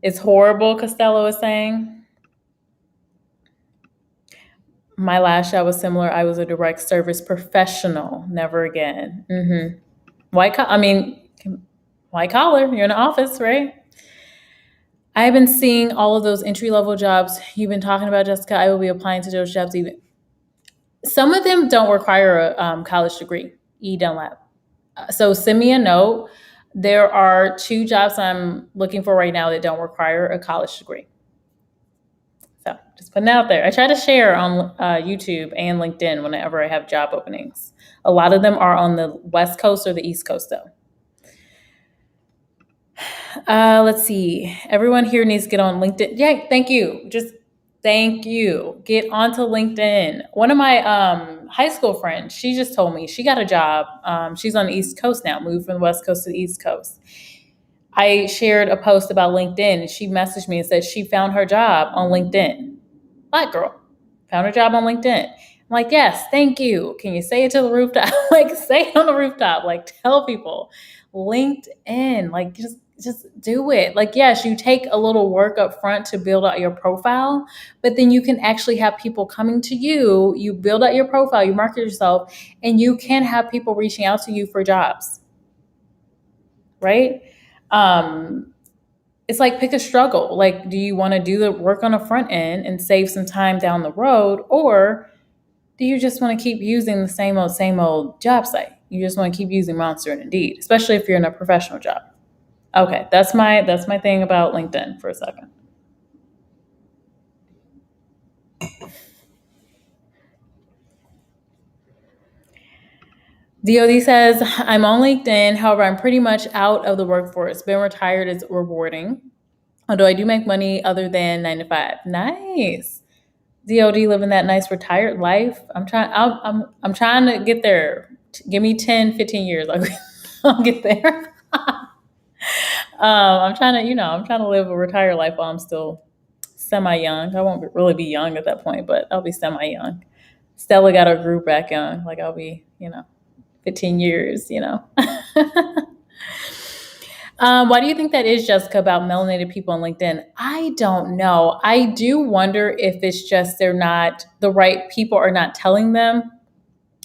It's horrible, Costello is saying. My last job was similar. I was a direct service professional. Never again. Mm-hmm. White collar. You're in the office, right? I've been seeing all of those entry-level jobs you've been talking about, Jessica. I will be applying to those jobs even. Some of them don't require a college degree, E. Dunlap. So send me a note. There are 2 jobs I'm looking for right now that don't require a college degree. So just putting it out there. I try to share on YouTube and LinkedIn whenever I have job openings. A lot of them are on the West Coast or the East Coast, though. Let's see. Everyone here needs to get on LinkedIn. Yeah, thank you. Thank you. Get onto LinkedIn. One of my high school friends, she just told me she got a job. She's on the East Coast now, moved from the West Coast to the East Coast. I shared a post about LinkedIn, and she messaged me and said she found her job on LinkedIn. Black girl, found her job on LinkedIn. I'm like, yes, thank you. Can you say it to the rooftop? Like, say it on the rooftop. Like, tell people. LinkedIn, like just do it. Like, yes, you take a little work up front to build out your profile, but then you can actually have people coming to you. You build out your profile, you market yourself, and you can have people reaching out to you for jobs, right? It's like pick a struggle. Like, do you want to do the work on the front end and save some time down the road, or do you just want to keep using the same old job site? You just want to keep using Monster and Indeed, especially if you're in a professional job. Okay, that's my thing about LinkedIn for a second. DOD says, I'm on LinkedIn. However, I'm pretty much out of the workforce. Being retired is rewarding. Although I do make money other than 9 to 5. Nice. DOD living that nice retired life. I'm trying to get there. Give me 10, 15 years. I'll get there. I'm trying to live a retired life while I'm still semi-young. I won't really be young at that point, but I'll be semi-young. Stella got her group back young. Like I'll be, 15 years. Why do you think that is, Jessica, about melanated people on LinkedIn? I don't know. I do wonder if it's just they're not, the right people are not telling them.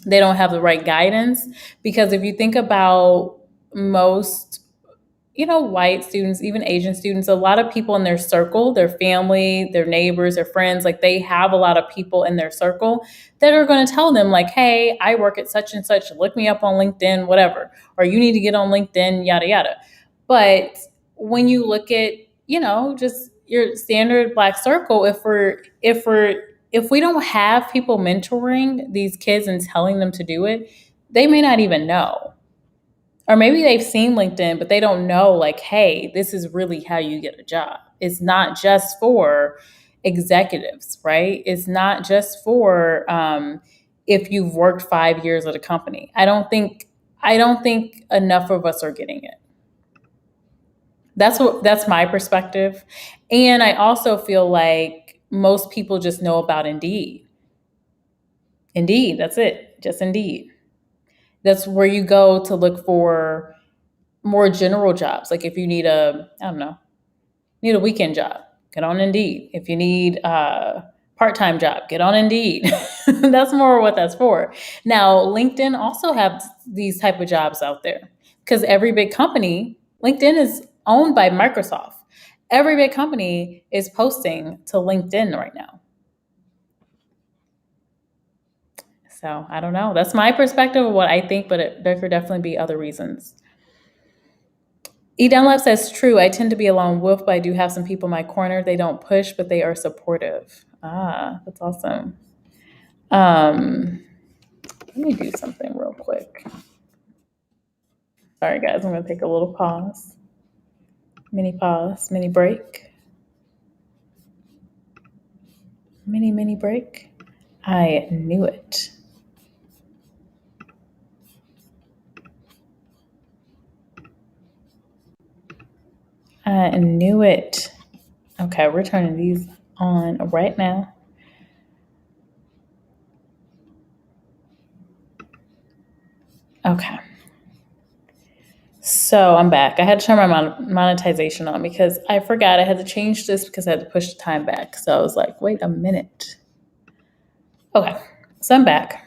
They don't have the right guidance. Because if you think about most, white students, even Asian students, a lot of people in their circle, their family, their neighbors, their friends, like they have a lot of people in their circle that are going to tell them like, hey, I work at such and such, look me up on LinkedIn, whatever, or you need to get on LinkedIn, yada, yada. But when you look at, just your standard Black circle, if we don't have people mentoring these kids and telling them to do it, they may not even know. Or maybe they've seen LinkedIn, but they don't know, like, hey, this is really how you get a job. It's not just for executives, right? It's not just for if you've worked 5 years at a company. I don't think enough of us are getting it. That's my perspective. And I also feel like most people just know about Indeed. Indeed, that's it. Just Indeed. That's where you go to look for more general jobs. Like if you need a weekend job, get on Indeed. If you need a part-time job, get on Indeed. That's more what that's for. Now, LinkedIn also have these type of jobs out there because every big company, LinkedIn is owned by Microsoft. Every big company is posting to LinkedIn right now. So I don't know. That's my perspective of what I think, but there could definitely be other reasons. E. Dunlap says, true, I tend to be a lone wolf, but I do have some people in my corner. They don't push, but they are supportive. Ah, that's awesome. Let me do something real quick. Sorry, guys, I'm going to take a little pause. Mini pause, mini break. Mini break. I knew it. I knew it. Okay, we're turning these on right now. Okay. So I'm back. I had to turn my monetization on because I forgot I had to change this because I had to push the time back. So I was like, wait a minute. Okay, so I'm back.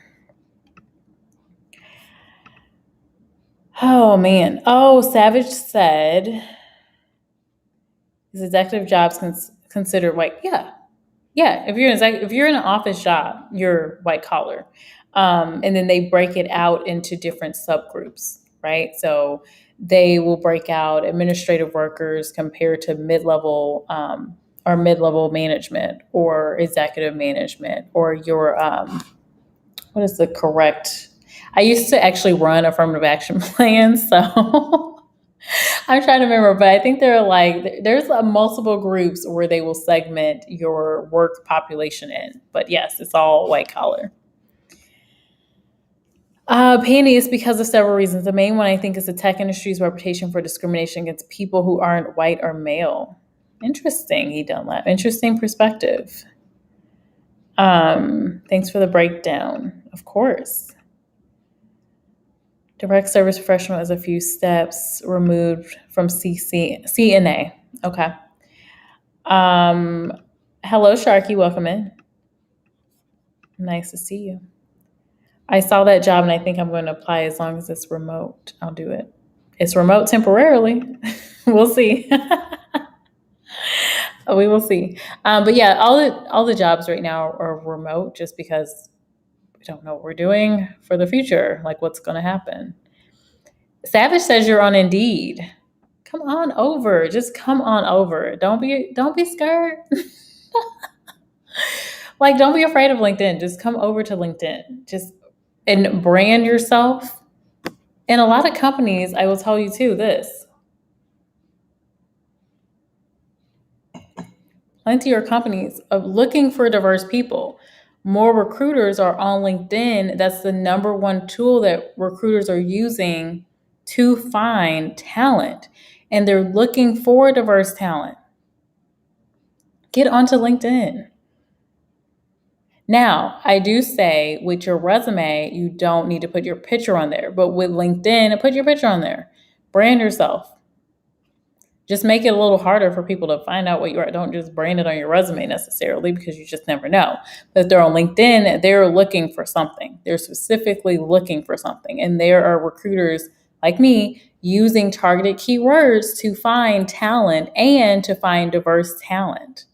Oh, man. Oh, Savage said, is executive jobs considered white? Yeah. Yeah, if you're in an office job, you're white collar, and then they break it out into different subgroups, right? So they will break out administrative workers compared to mid-level or mid-level management or executive management or your what is the correct? I used to actually run affirmative action plans, so. I'm trying to remember, but I think there's multiple groups where they will segment your work population in. But yes, it's all white collar. Pandy is because of several reasons. The main one I think is the tech industry's reputation for discrimination against people who aren't white or male. Interesting, he Dunlap. Interesting perspective. Thanks for the breakdown. Of course. Direct service professional is a few steps removed from CNA. Okay. Hello, Sharky. Welcome in. Nice to see you. I saw that job and I think I'm going to apply as long as it's remote. I'll do it. It's remote temporarily. We'll see. We will see. But yeah, all the jobs right now are remote just because we don't know what we're doing for the future, like what's going to happen. Savage says you're on Indeed. Come on over. Just come on over. Don't be scared. Like, don't be afraid of LinkedIn. Just come over to LinkedIn. And brand yourself. And a lot of companies, I will tell you too, this. Plenty of companies are looking for diverse people. More recruiters are on LinkedIn. That's the number one tool that recruiters are using to find talent. And they're looking for diverse talent. Get onto LinkedIn. Now, I do say with your resume, you don't need to put your picture on there. But with LinkedIn, put your picture on there. Brand yourself. Just make it a little harder for people to find out what you are. Don't just brand it on your resume necessarily because you just never know. But if they're on LinkedIn, they're looking for something. They're specifically looking for something. And there are recruiters like me using targeted keywords to find talent and to find diverse talent.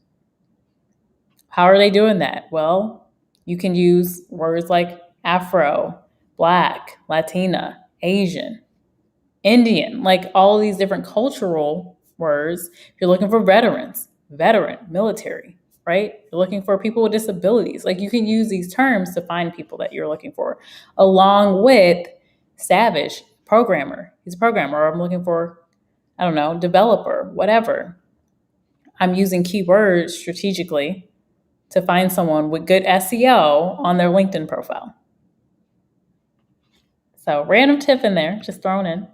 How are they doing that? Well, you can use words like Afro, Black, Latina, Asian, Indian, like all these different cultural words. If you're looking for veterans, veteran, military, right? You're looking for people with disabilities. Like you can use these terms to find people that you're looking for, along with Savage, programmer. He's a programmer. Or I'm looking for, I don't know, developer, whatever. I'm using keywords strategically to find someone with good SEO on their LinkedIn profile. So random tip in there, just thrown in.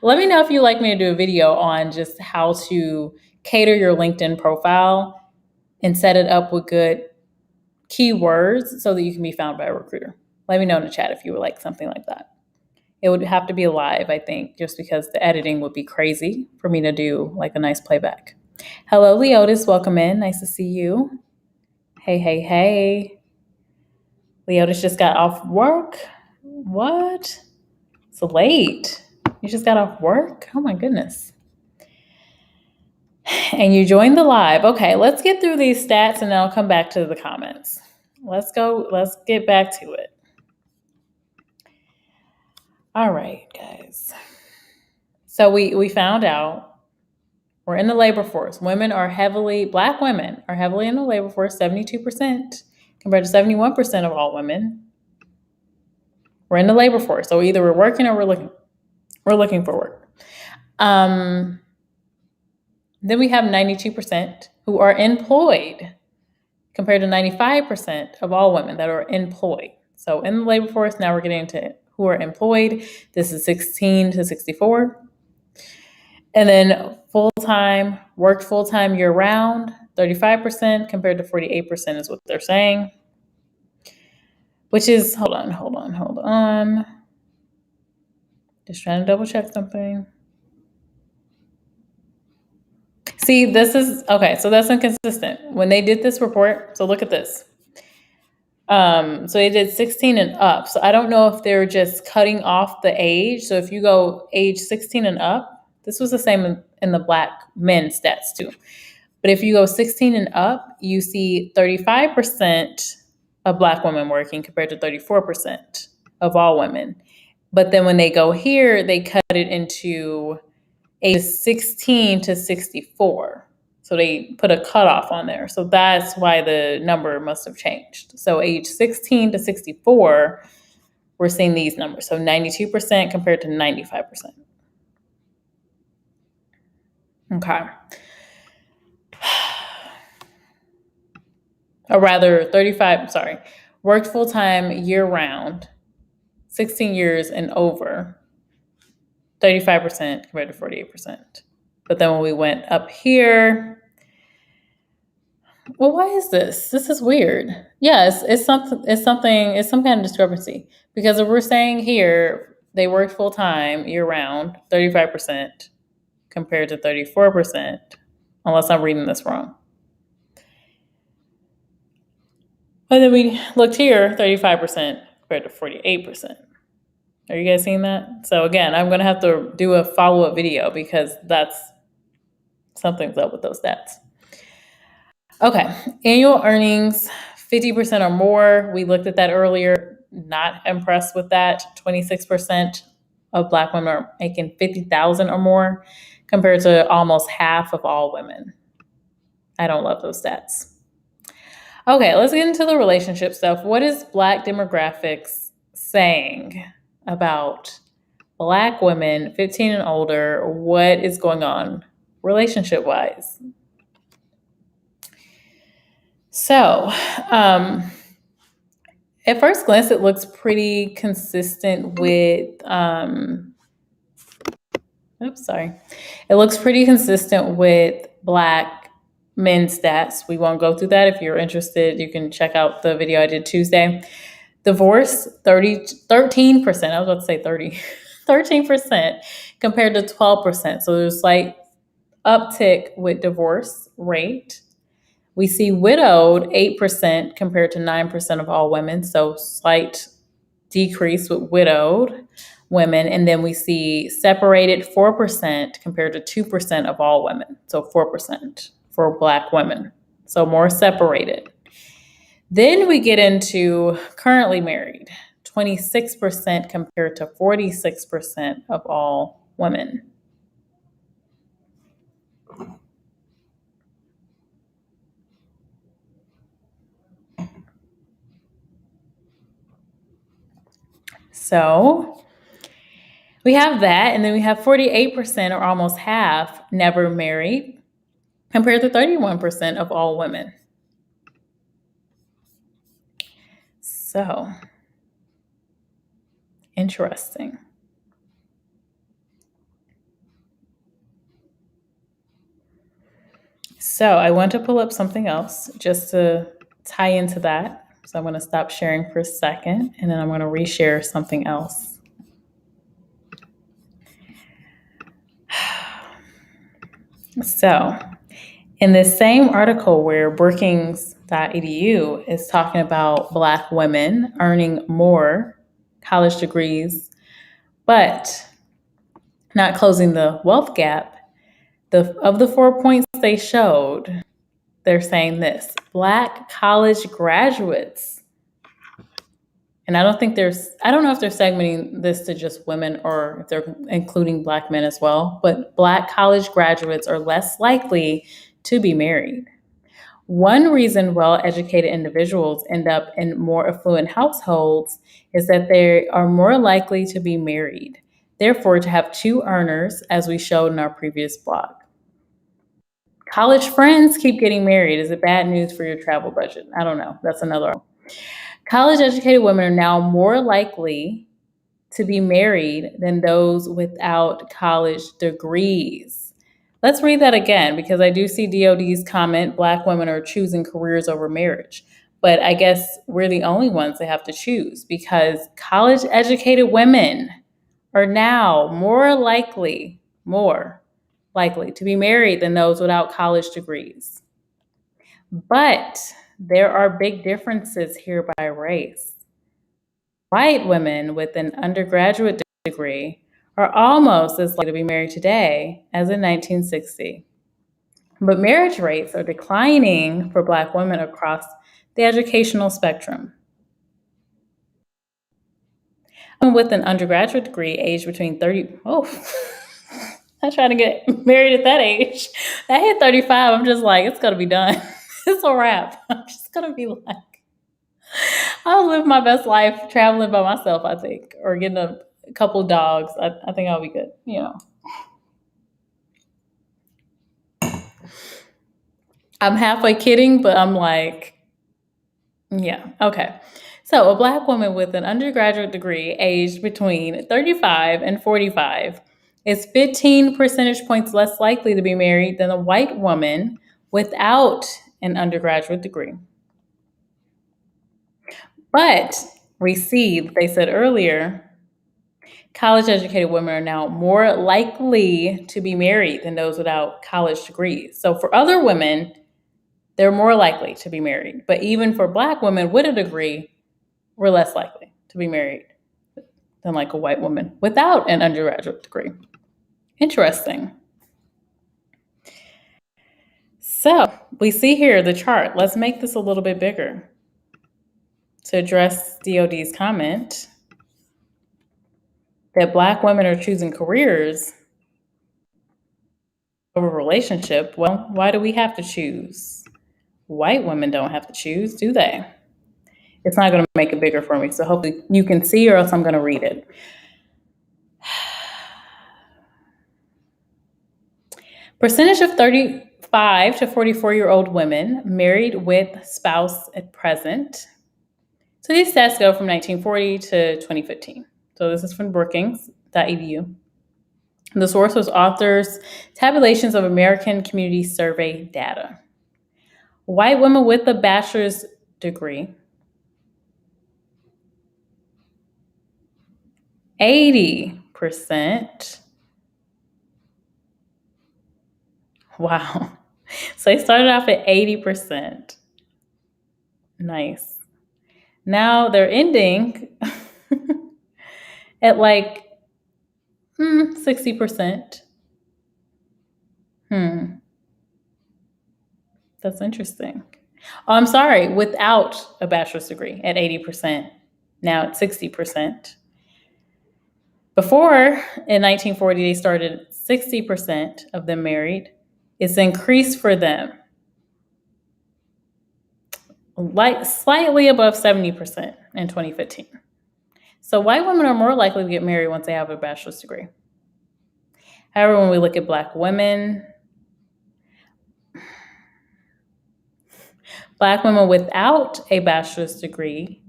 Let me know if you'd like me to do a video on just how to cater your LinkedIn profile and set it up with good keywords so that you can be found by a recruiter. Let me know in the chat if you would like something like that. It would have to be live, I think, just because the editing would be crazy for me to do like a nice playback. Hello, Leotis. Welcome in. Nice to see you. Hey. Leotis just got off work. What? It's late. You just got off work? Oh my goodness. And you joined the live. Okay, let's get through these stats and then I'll come back to the comments. Let's get back to it. All right, guys. So we found out we're in the labor force. Black women are heavily in the labor force, 72% compared to 71% of all women. We're in the labor force. So either we're working or we're looking for work. Then we have 92% who are employed compared to 95% of all women that are employed. So in the labor force, now we're getting into who are employed. This is 16 to 64. And then worked full-time year-round, 35% compared to 48% is what they're saying. Which is, hold on. Just trying to double check something. See, this is, okay, so that's inconsistent. When they did this report, so look at this. So they did 16 and up. So I don't know if they're just cutting off the age. So if you go age 16 and up, this was the same in the Black men stats too. But if you go 16 and up, you see 35% of Black women working compared to 34% of all women. But then when they go here, they cut it into ages 16 to 64. So they put a cutoff on there. So that's why the number must have changed. So age 16 to 64, we're seeing these numbers. So 92% compared to 95%. Okay. Or rather, worked full-time year-round, 16 years and over, 35% compared to 48%. But then when we went up here, Well, why is this? This is weird. Yes, it's something. It's some kind of discrepancy because if we're saying here they work full time year round, 35% compared to 34%, unless I'm reading this wrong. But then we looked here, 35% compared to 48%. Are you guys seeing that? So again, I'm going to have to do a follow-up video because that's something's up with those stats. Okay, annual earnings, 50% or more. We looked at that earlier. Not impressed with that. 26% of Black women are making 50,000 or more compared to almost half of all women. I don't love those stats. Okay, let's get into the relationship stuff. What is Blackdemographics saying about Black women 15 and older? What is going on relationship-wise? So, at first glance, it looks pretty consistent with, It looks pretty consistent with Black men's stats. We won't go through that. If you're interested, you can check out the video I did Tuesday. Divorce, 13%. I was about to say 30. 13% compared to 12%. So there's a slight uptick with divorce rate. We see widowed 8% compared to 9% of all women. So slight decrease with widowed women. And then we see separated 4% compared to 2% of all women. So 4% for Black women. So more separated. Then we get into currently married, 26% compared to 46% of all women. So we have that, and then we have 48% or almost half never married compared to 31% of all women. So interesting. So I want to pull up something else just to tie into that. So I'm going to stop sharing for a second, and then I'm going to reshare something else. So in this same article where Brookings.edu is talking about Black women earning more college degrees, but not closing the wealth gap, of the 4 points they showed, they're saying this: Black college graduates, and I don't know if they're segmenting this to just women or if they're including Black men as well, but Black college graduates are less likely to be married. One reason well-educated individuals end up in more affluent households is that they are more likely to be married, therefore to have two earners, as we showed in our previous blog. College friends keep getting married. Is it bad news for your travel budget? I don't know. That's another one. College-educated women are now more likely to be married than those without college degrees. Let's read that again, because I do see DOD's comment, Black women are choosing careers over marriage. But I guess we're the only ones that have to choose, because college-educated women are now more likely to be married than those without college degrees. But there are big differences here by race. White women with an undergraduate degree are almost as likely to be married today as in 1960. But marriage rates are declining for Black women across the educational spectrum. With an undergraduate degree aged between 30, I trying to get married at that age. I hit 35, I'm just like, it's gonna be done. It's a wrap. I'm just gonna be like, I'll live my best life traveling by myself, I think, or getting a couple of dogs. I think I'll be good, I'm halfway kidding, but I'm like, yeah, okay. So a Black woman with an undergraduate degree aged between 35 and 45 is 15 percentage points less likely to be married than a white woman without an undergraduate degree. But we see, they said earlier, college educated women are now more likely to be married than those without college degrees. So for other women, they're more likely to be married. But even for Black women with a degree, we're less likely to be married than like a white woman without an undergraduate degree. Interesting. So we see here the chart. Let's make this a little bit bigger to address DOD's comment that Black women are choosing careers over relationship. Well, why do we have to choose? White women don't have to choose, do they? It's not going to make it bigger for me, so hopefully you can see, or else I'm going to read it. Percentage of 35 to 44-year-old women married with spouse at present. So these stats go from 1940 to 2015. So this is from Brookings.edu. The source was authors' tabulations of American Community Survey data. White women with a bachelor's degree, 80%. Wow. So they started off at 80%. Nice. Now they're ending at like 60%. That's interesting. Oh, I'm sorry, without a bachelor's degree at 80%. Now it's 60%. Before, in 1940, they started 60% of them married. It's increased for them, like slightly above 70% in 2015. So white women are more likely to get married once they have a bachelor's degree. However, when we look at Black women without a bachelor's degree,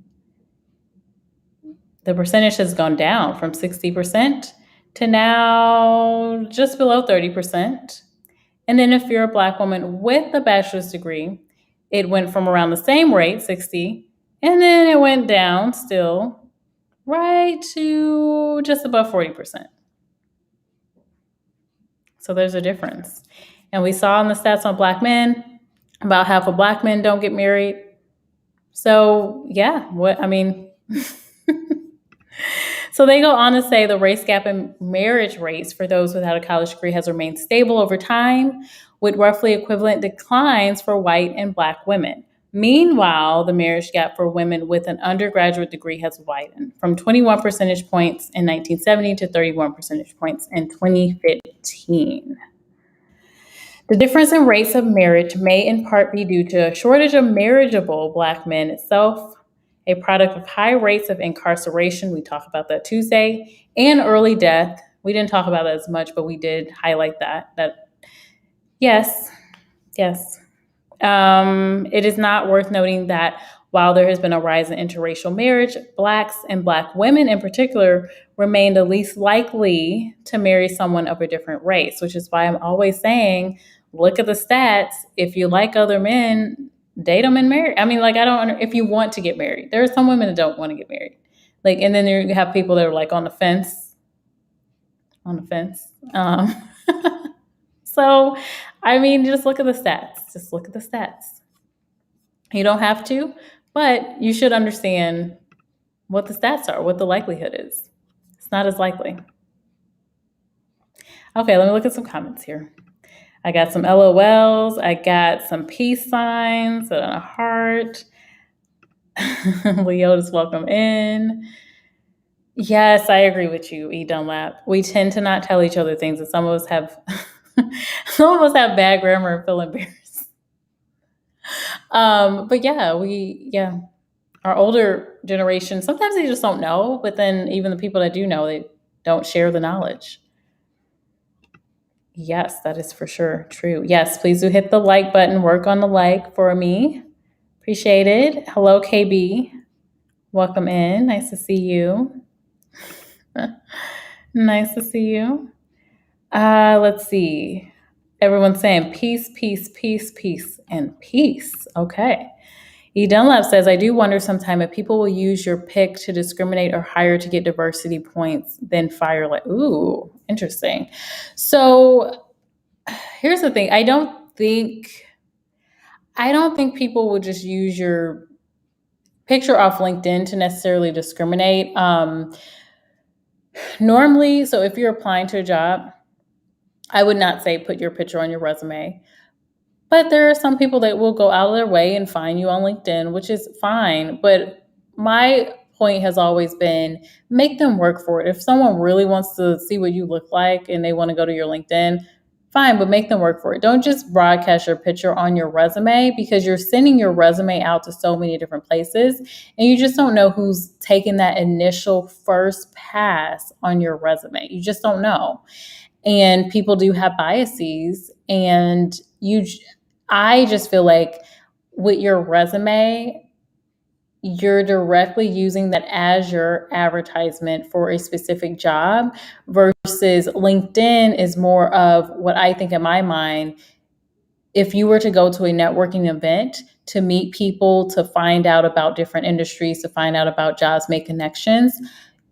the percentage has gone down from 60% to now just below 30%. And then if you're a Black woman with a bachelor's degree, it went from around the same rate, 60, and then it went down still right to just above 40%. So there's a difference. And we saw in the stats on Black men, about half of Black men don't get married. So yeah, So they go on to say the race gap in marriage rates for those without a college degree has remained stable over time, with roughly equivalent declines for white and Black women. Meanwhile, the marriage gap for women with an undergraduate degree has widened from 21 percentage points in 1970 to 31 percentage points in 2015. The difference in rates of marriage may in part be due to a shortage of marriageable Black men itself, a product of high rates of incarceration, we talked about that Tuesday, and early death. We didn't talk about that as much, but we did highlight that yes. It is not worth noting that while there has been a rise in interracial marriage, Blacks and Black women in particular remain the least likely to marry someone of a different race, which is why I'm always saying, look at the stats. If you like other men, date them and marry. If you want to get married. There are some women that don't want to get married. And then you have people that are like on the fence. So, just look at the stats. Just look at the stats. You don't have to, but you should understand what the stats are, what the likelihood is. It's not as likely. Okay, let me look at some comments here. I got some LOLs. I got some peace signs and a heart. Leota's welcome in. Yes, I agree with you, E. Dunlap. We tend to not tell each other things, and some of us have bad grammar and feel embarrassed. But our older generation, sometimes they just don't know, but then even the people that do know, they don't share the knowledge. Yes, that is for sure true. Yes, please do hit the like button. Work on the like for me. Appreciate it. Hello, KB. Welcome in. Nice to see you. Nice to see you. Let's see. Everyone's saying peace, peace, peace, peace, and peace. Okay. E. Dunlap says, I do wonder sometime if people will use your pick to discriminate or hire to get diversity points, then fire like, ooh, interesting. So here's the thing. I don't think people will just use your picture off LinkedIn to necessarily discriminate. Normally, so if you're applying to a job, I would not say put your picture on your resume. But there are some people that will go out of their way and find you on LinkedIn, which is fine. But my point has always been make them work for it. If someone really wants to see what you look like and they want to go to your LinkedIn, fine, but make them work for it. Don't just broadcast your picture on your resume because you're sending your resume out to so many different places and you just don't know who's taking that initial first pass on your resume. You just don't know. And people do have biases and I just feel like with your resume, you're directly using that as your advertisement for a specific job versus LinkedIn is more of what I think in my mind. If you were to go to a networking event to meet people, to find out about different industries, to find out about jobs, make connections,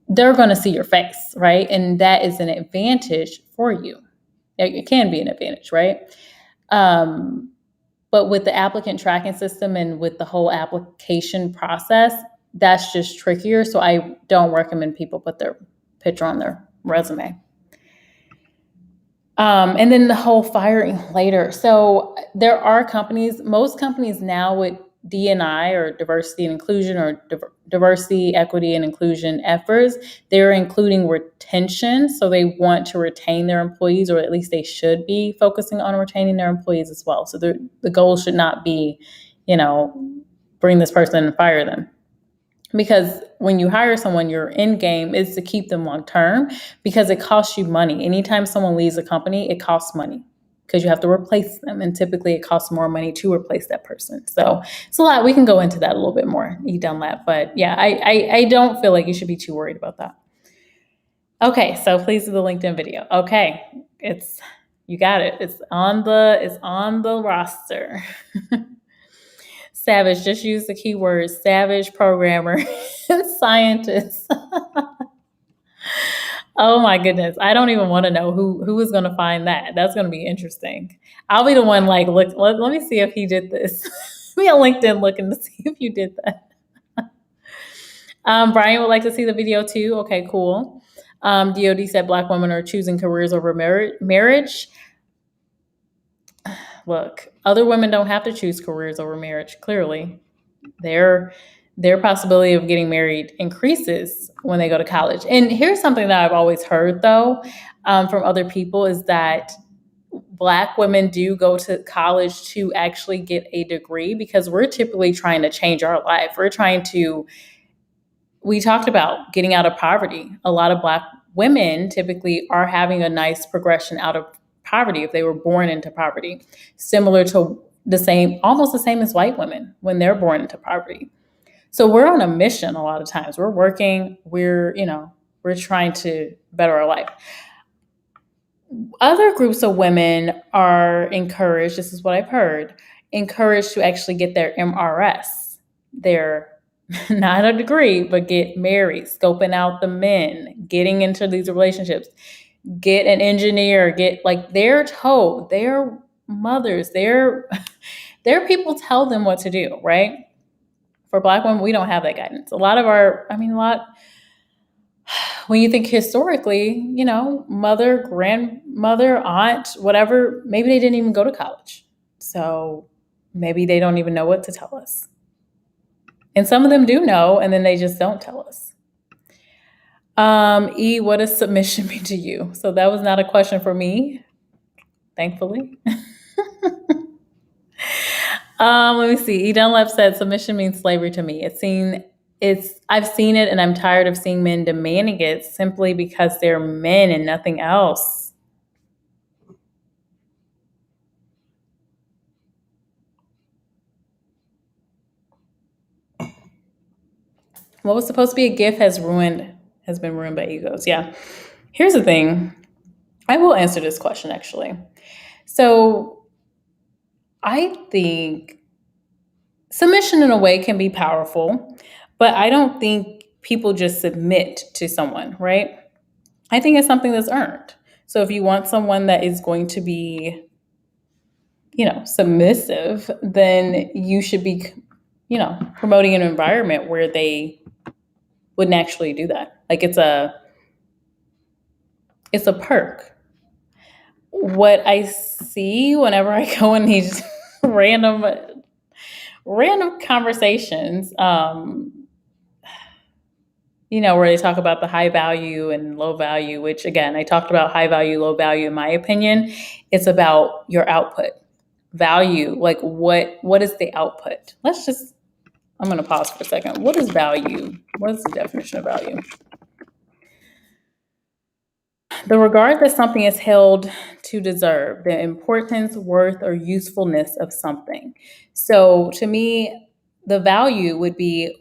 they're going to see your face, right? And that is an advantage for you. It can be an advantage, right? But with the applicant tracking system and with the whole application process, that's just trickier. So I don't recommend people put their picture on their resume. And then the whole firing later. So there are companies, most companies now with D&I or diversity and inclusion or diversity, equity, and inclusion efforts, they're including retention. So they want to retain their employees, or at least they should be focusing on retaining their employees as well. So the goal should not be, bring this person and fire them. Because when you hire someone, your end game is to keep them long term because it costs you money. Anytime someone leaves a company, it costs money because you have to replace them. And typically it costs more money to replace that person. So it's a lot. We can go into that a little bit more, E. Dunlap. But yeah, I don't feel like you should be too worried about that. Okay, so please do the LinkedIn video. Okay, you got it. It's on the roster. Savage, just use the keywords savage, programmer, and scientist. Oh my goodness. I don't even want to know who is going to find that. That's going to be interesting. I'll be the one like, look, let me see if he did this. Me on LinkedIn looking to see if you did that. Brian would like to see the video too. Okay, cool. DOD said Black women are choosing careers over marriage. Look, other women don't have to choose careers over marriage, clearly. Their possibility of getting married increases when they go to college. And here's something that I've always heard, though, from other people is that Black women do go to college to actually get a degree because we're typically trying to change our life. We talked about getting out of poverty. A lot of Black women typically are having a nice progression out of poverty if they were born into poverty, similar to almost the same as white women when they're born into poverty. So we're on a mission a lot of times. We're working, we're trying to better our life. Other groups of women are encouraged, this is what I've heard, encouraged to actually get their MRS, their not a degree, but get married, scoping out the men, getting into these relationships, get an engineer, they're told, their mothers, their people tell them what to do, right? For Black women, we don't have that guidance. When you think historically, mother, grandmother, aunt, whatever, maybe they didn't even go to college. So maybe they don't even know what to tell us. And some of them do know, and then they just don't tell us. E, what does submission mean to you? So that was not a question for me, thankfully. Let me see. E. Dunlap said submission means slavery to me. I've seen it and I'm tired of seeing men demanding it simply because they're men and nothing else. What was supposed to be a gift has been ruined by egos. Yeah. Here's the thing. I will answer this question actually. So I think submission in a way can be powerful, but I don't think people just submit to someone, right? I think it's something that's earned. So if you want someone that is going to be, submissive, then you should be, promoting an environment where they would naturally do that. Like it's a perk. What I see whenever I go in these random conversations, where they talk about the high value and low value, which again, I talked about high value, low value, in my opinion. It's about your output. Value, like what is the output? I'm going to pause for a second. What is value? What is the definition of value? The regard that something is held to deserve, the importance, worth, or usefulness of something. So to me, the value would be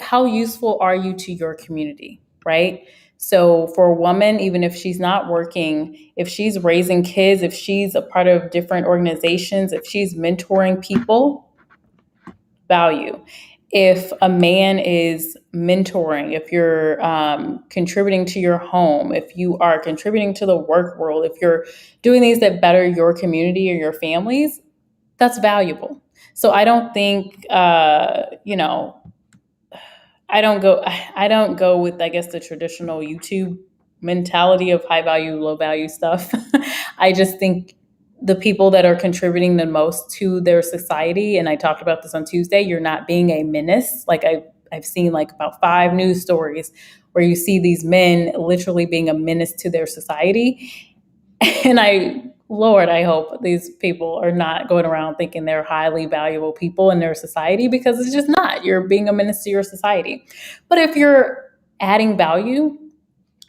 how useful are you to your community, right? So for a woman, even if she's not working, if she's raising kids, if she's a part of different organizations, if she's mentoring people, value. If a man is mentoring, if you're contributing to your home, if you are contributing to the work world, if you're doing things that better your community or your families, that's valuable. So I don't think, I don't go with, I guess, the traditional YouTube mentality of high value, low value stuff. I just think the people that are contributing the most to their society, and I talked about this on Tuesday, you're not being a menace. Like I've seen like about 5 news stories where you see these men literally being a menace to their society. And Lord, I hope these people are not going around thinking they're highly valuable people in their society, because it's just not. You're being a menace to your society. But if you're adding value,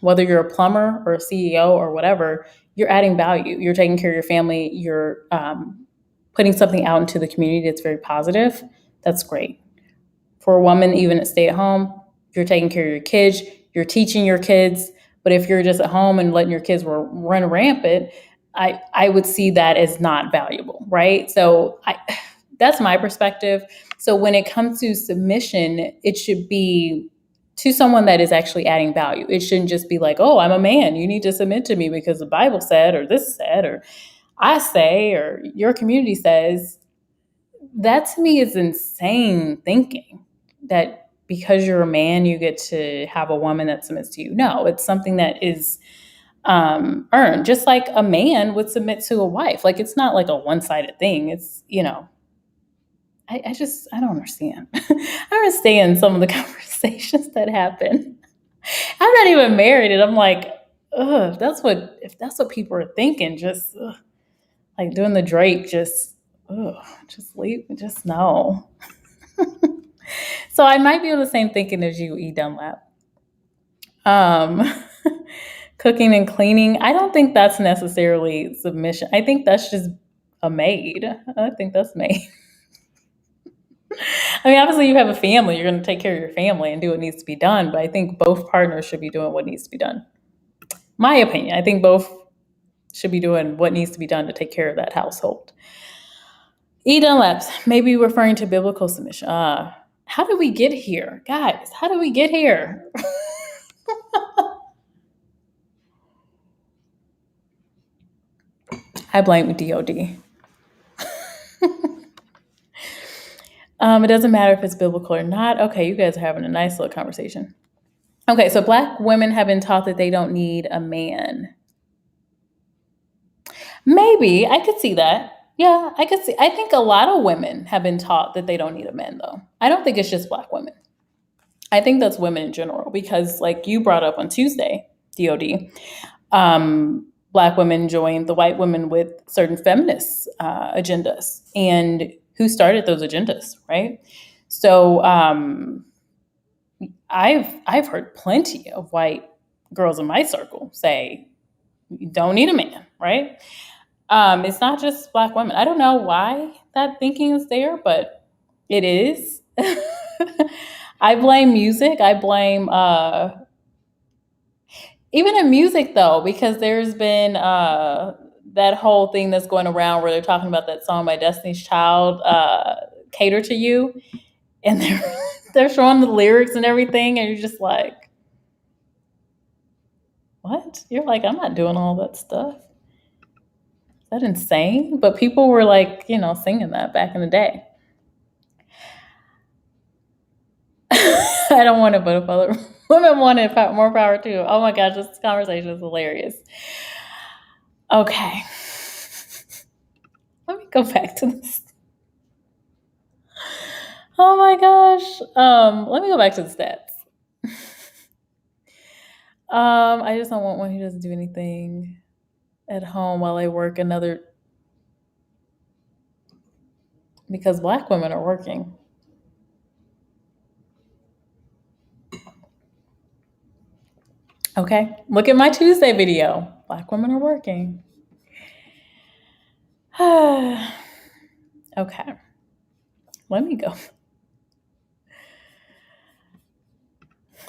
whether you're a plumber or a CEO or whatever, you're adding value. You're taking care of your family. You're putting something out into the community that's very positive. That's great. For a woman, even at stay at home, you're taking care of your kids. You're teaching your kids. But if you're just at home and letting your kids run rampant, I would see that as not valuable, right? So that's my perspective. So when it comes to submission, it should be to someone that is actually adding value. It shouldn't just be like, oh, I'm a man, you need to submit to me because the Bible said, or this said, or I say, or your community says. That to me is insane thinking, that because you're a man, you get to have a woman that submits to you. No, it's something that is earned, just like a man would submit to a wife. Like it's not like a one-sided thing. It's, I don't understand. I understand some of the conversations that happen. I'm not even married, and I'm like, ugh, if that's what people are thinking, just like doing the Drake, just leave, just no. So I might be on the same thinking as you, E. Dunlap. Um, Cooking and cleaning, I don't think that's necessarily submission. I think that's just a maid. I think that's maid. I mean, obviously, you have a family. You're going to take care of your family and do what needs to be done. But I think both partners should be doing what needs to be done. My opinion. I think both should be doing what needs to be done to take care of that household. E. Dunlap's maybe referring to biblical submission. How did we get here? Guys, how did we get here? I blame DOD. It doesn't matter if it's biblical or not. Okay, you guys are having a nice little conversation. Okay, so Black women have been taught that they don't need a man. Maybe I could see that. Yeah, I could see. I think a lot of women have been taught that they don't need a man, though. I don't think it's just Black women. I think that's women in general, because, like you brought up on Tuesday, DOD, Black women joined the white women with certain feminist agendas, and who started those agendas, right? So I've heard plenty of white girls in my circle say, "You don't need a man," right? It's not just Black women. I don't know why that thinking is there, but it is. I blame music. I blame even in music, though, because there's been that whole thing that's going around where they're talking about that song by Destiny's Child, Cater to You, and they're showing the lyrics and everything, and you're just like, what? You're like, I'm not doing all that stuff. Is that insane? But people were like, singing that back in the day. I don't want to, but if other women wanted more power too. Oh my gosh, this conversation is hilarious. Okay. Let me go back to this. Oh my gosh. Let me go back to the stats. I just don't want one who doesn't do anything at home while I work because Black women are working. Okay, look at my Tuesday video. Black women are working. Okay, let me go.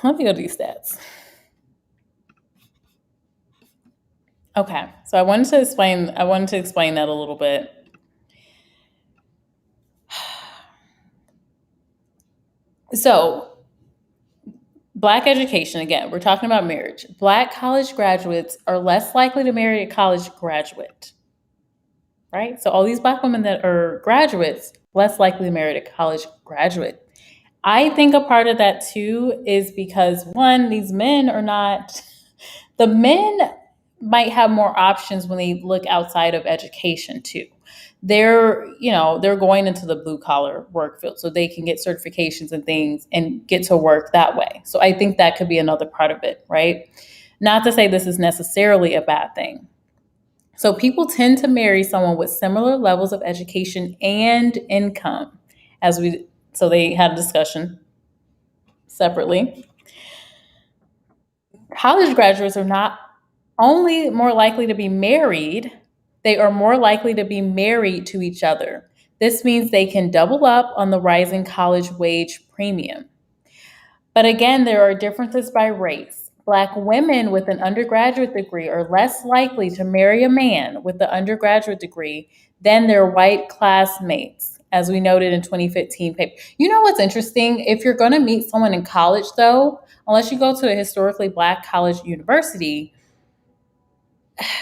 Let me go to these stats. Okay, so I wanted to explain that a little bit. So, Black education, again, we're talking about marriage. Black college graduates are less likely to marry a college graduate, right? So all these Black women that are graduates, less likely to marry a college graduate. I think a part of that too is because one, these men are not, the men might have more options when they look outside of education too. They're going into the blue collar work field so they can get certifications and things and get to work that way. So I think that could be another part of it, right? Not to say this is necessarily a bad thing. So people tend to marry someone with similar levels of education and income, so they had a discussion separately. College graduates are not only more likely to be married, they are more likely to be married to each other. This means they can double up on the rising college wage premium. But again, there are differences by race. Black women with an undergraduate degree are less likely to marry a man with the undergraduate degree than their white classmates, as we noted in 2015 paper. You know what's interesting? If you're going to meet someone in college, though, unless you go to a historically Black college university,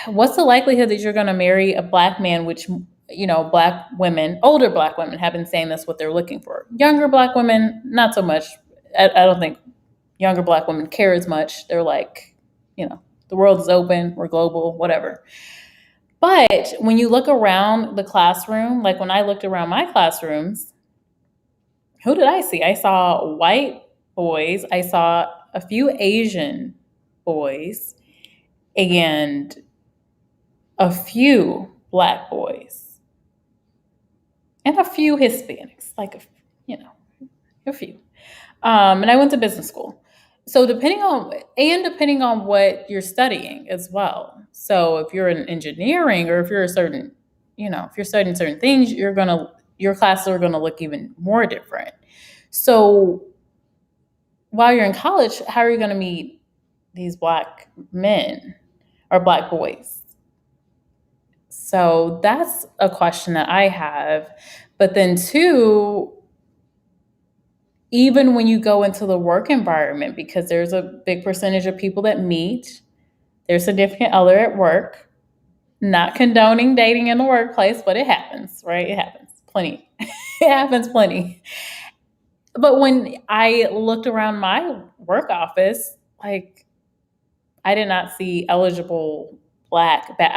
what's the likelihood that you're going to marry a Black man, which, Black women, older Black women have been saying that's what they're looking for. Younger Black women, not so much. I don't think younger Black women care as much. They're like, the world is open, we're global, whatever. But when you look around the classroom, like when I looked around my classrooms, who did I see? I saw white boys, I saw a few Asian boys, and a few Black boys, and a few Hispanics, like, a few. And I went to business school. So depending on what you're studying as well. So if you're in engineering or if you're if you're studying certain things, your classes are gonna look even more different. So while you're in college, how are you gonna meet these Black men or Black boys? So that's a question that I have. But then two, even when you go into the work environment, because there's a big percentage of people that meet their significant other at work, not condoning dating in the workplace, but it happens, right? It happens plenty. It happens plenty. But when I looked around my work office, like, I did not see eligible Black, but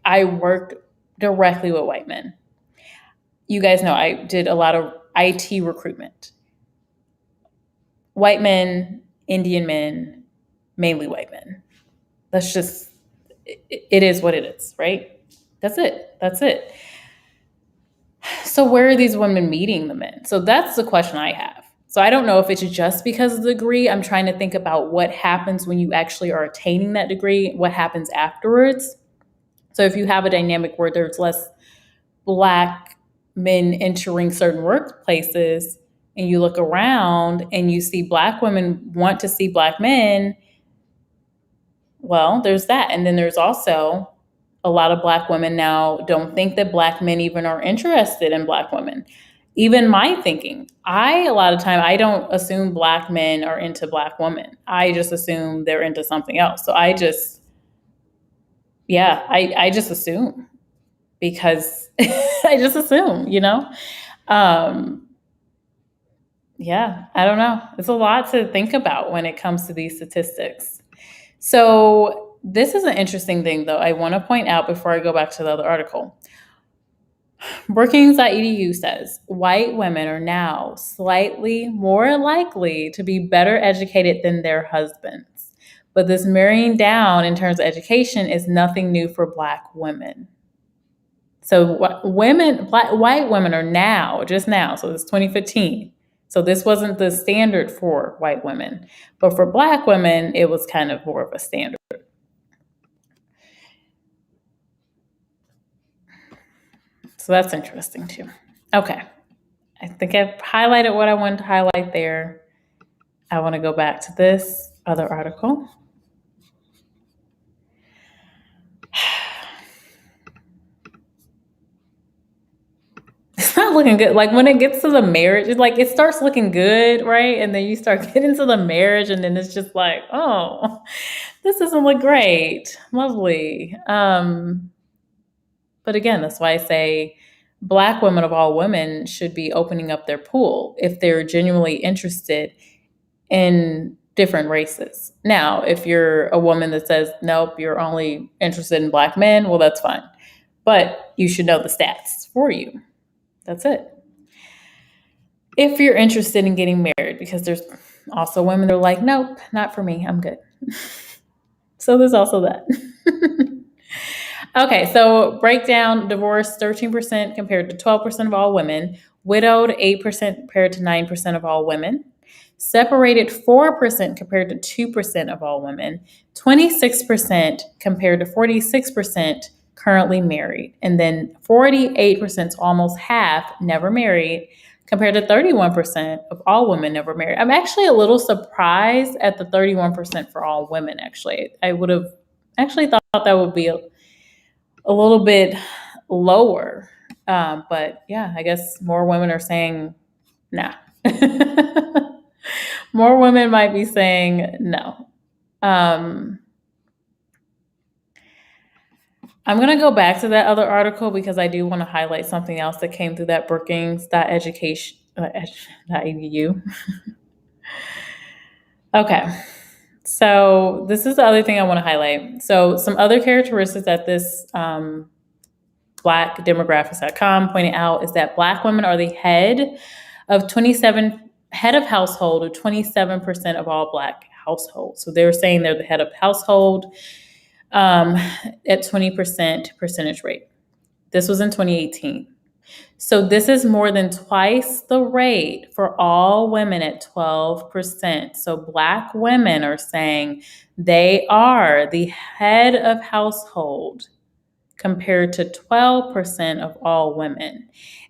I worked directly with white men. You guys know I did a lot of IT recruitment. White men, Indian men, mainly white men. That's just, it is what it is, right? That's it. So where are these women meeting the men? So that's the question I have. So I don't know if it's just because of the degree. I'm trying to think about what happens when you actually are attaining that degree, what happens afterwards. So if you have a dynamic where there's less Black men entering certain workplaces, and you look around and you see Black women want to see Black men, well, there's that. And then there's also a lot of Black women now don't think that Black men even are interested in Black women. Even my thinking, a lot of time, I don't assume Black men are into Black women. I just assume they're into something else. So I just assume because I just assume, Um, yeah, I don't know. It's a lot to think about when it comes to these statistics. So this is an interesting thing, though, I want to point out before I go back to the other article. Brookings.edu says white women are now slightly more likely to be better educated than their husbands. But this marrying down in terms of education is nothing new for Black women. So white women are now, just now, so it's 2015. So this wasn't the standard for white women. But for Black women, it was kind of more of a standard. So that's interesting too. Okay. I think I've highlighted what I wanted to highlight there. I want to go back to this other article. It's not looking good. Like when it gets to the marriage, it's like it starts looking good, right? And then you start getting to the marriage, and then it's just like, oh, this doesn't look great. Lovely. But again, that's why I say Black women of all women should be opening up their pool if they're genuinely interested in different races. Now, if you're a woman that says, nope, you're only interested in Black men, well, that's fine. But you should know the stats for you. That's it. If you're interested in getting married, because there's also women that are like, nope, not for me, I'm good. So there's also that. Okay, so breakdown: divorce 13% compared to 12% of all women, widowed 8% compared to 9% of all women, separated 4% compared to 2% of all women, 26% compared to 46% currently married, and then 48% is almost half never married compared to 31% of all women never married. I'm actually a little surprised at the 31% for all women, actually. I would have actually thought that would be a little bit lower. But yeah, I guess more women are saying nah. More women might be saying no. I'm going to go back to that other article because I do want to highlight something else that came through that Brookings.edu. Okay. So this is the other thing I want to highlight. So some other characteristics that this Blackdemographics.com pointed out is that Black women are the head of household of 27% of all Black households. So they're saying they're the head of household at 20% percentage rate. This was in 2018. So this is more than twice the rate for all women at 12%. So Black women are saying they are the head of household compared to 12% of all women.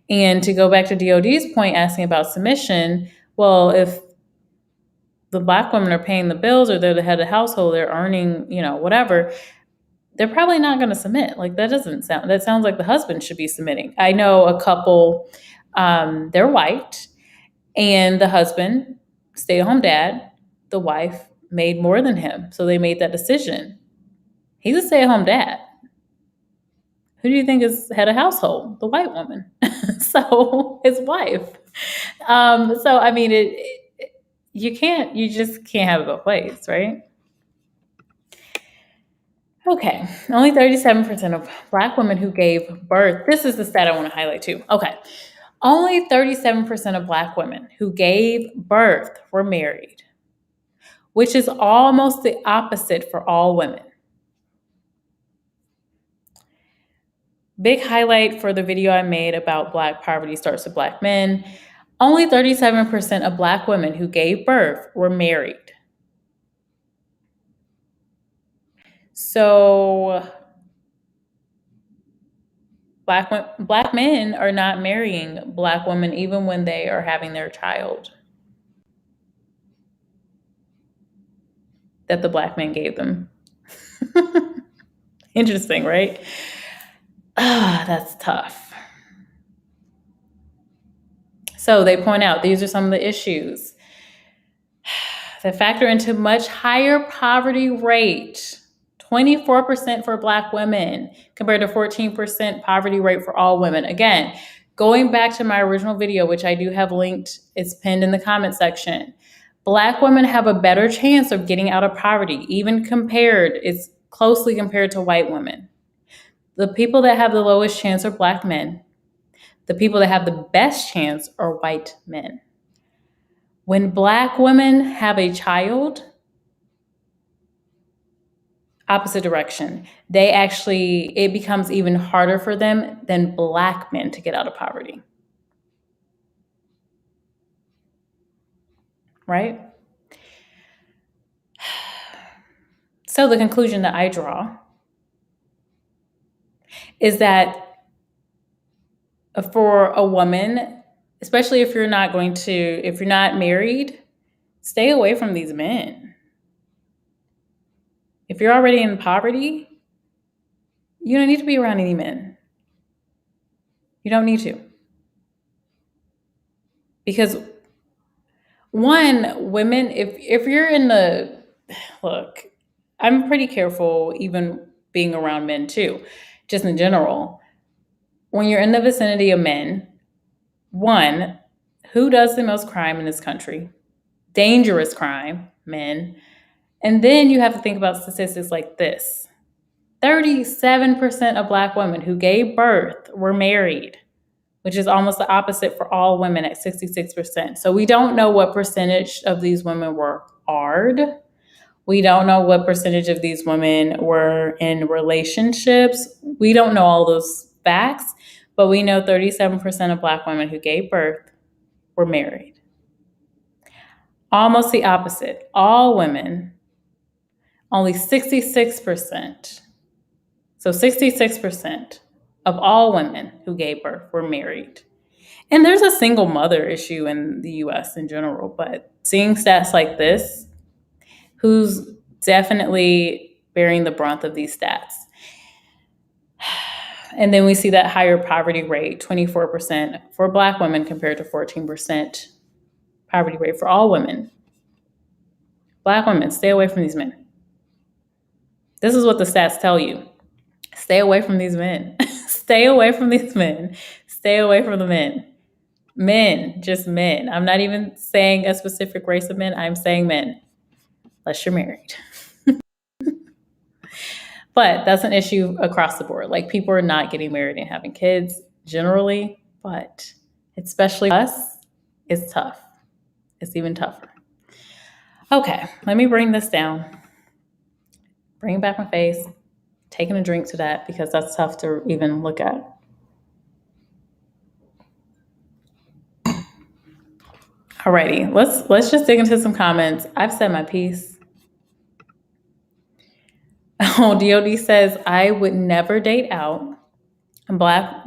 And to go back to DOD's point asking about submission, well, if the Black women are paying the bills or they're the head of the household, they're earning, whatever, they're probably not going to submit. Like that sounds like the husband should be submitting. I know a couple, they're white, and the husband, stay-at-home dad, the wife made more than him. So they made that decision. He's a stay-at-home dad. Who do you think is head of household? The white woman. So his wife. So I mean, you just can't have it both ways, right? Okay, only 37% of Black women who gave birth, this is the stat I want to highlight too. Okay, only 37% of Black women who gave birth were married, which is almost the opposite for all women. Big highlight for the video I made about Black poverty starts with Black men. Only 37% of Black women who gave birth were married. So Black men are not marrying Black women even when they are having their child that the Black men gave them. Interesting, right? That's tough. So they point out these are some of the issues that factor into much higher poverty rate. 24% for Black women compared to 14% poverty rate for all women. Again, going back to my original video, which I do have linked, it's pinned in the comment section. Black women have a better chance of getting out of poverty, it's closely compared to white women. The people that have the lowest chance are Black men. The people that have the best chance are white men. When Black women have a child, opposite direction. It becomes even harder for them than Black men to get out of poverty. Right? So the conclusion that I draw is that for a woman, especially if you're not married, stay away from these men. If you're already in poverty, you don't need to be around any men. You don't need to. Because one, women, if you're in look, I'm pretty careful even being around men too, just in general. When you're in the vicinity of men, one, who does the most crime in this country? Dangerous crime, men. And then you have to think about statistics like this. 37% of Black women who gave birth were married, which is almost the opposite for all women at 66%. So we don't know what percentage of these women were ARD. We don't know what percentage of these women were in relationships. We don't know all those facts, but we know 37% of Black women who gave birth were married. Almost the opposite. All women, only 66%. So 66% of all women who gave birth were married. And there's a single mother issue in the US in general, but seeing stats like this, who's definitely bearing the brunt of these stats? And then we see that higher poverty rate, 24% for Black women compared to 14% poverty rate for all women. Black women, stay away from these men. This is what the stats tell you. Stay away from these men. Stay away from these men. Stay away from the men. Men, just men. I'm not even saying a specific race of men. I'm saying men, unless you're married. But that's an issue across the board. Like, people are not getting married and having kids generally, but especially us, it's tough. It's even tougher. Okay, let me bring this down. Bring back my face. Taking a drink to that because that's tough to even look at. Alrighty, let's just dig into some comments. I've said my piece. Oh, DOD says, I would never date out. Black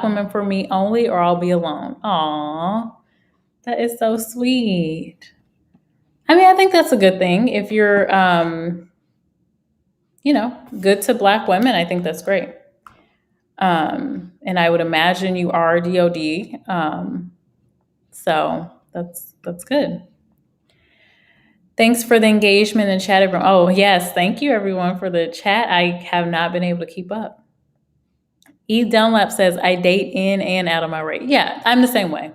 women for me only, or I'll be alone. Aw, that is so sweet. I mean, I think that's a good thing. If you're, good to Black women, I think that's great. And I would imagine you are DOD. So that's good. Thanks for the engagement in chat room. Oh, yes. Thank you, everyone, for the chat. I have not been able to keep up. E. Dunlap says, I date in and out of my rate. Yeah, I'm the same way.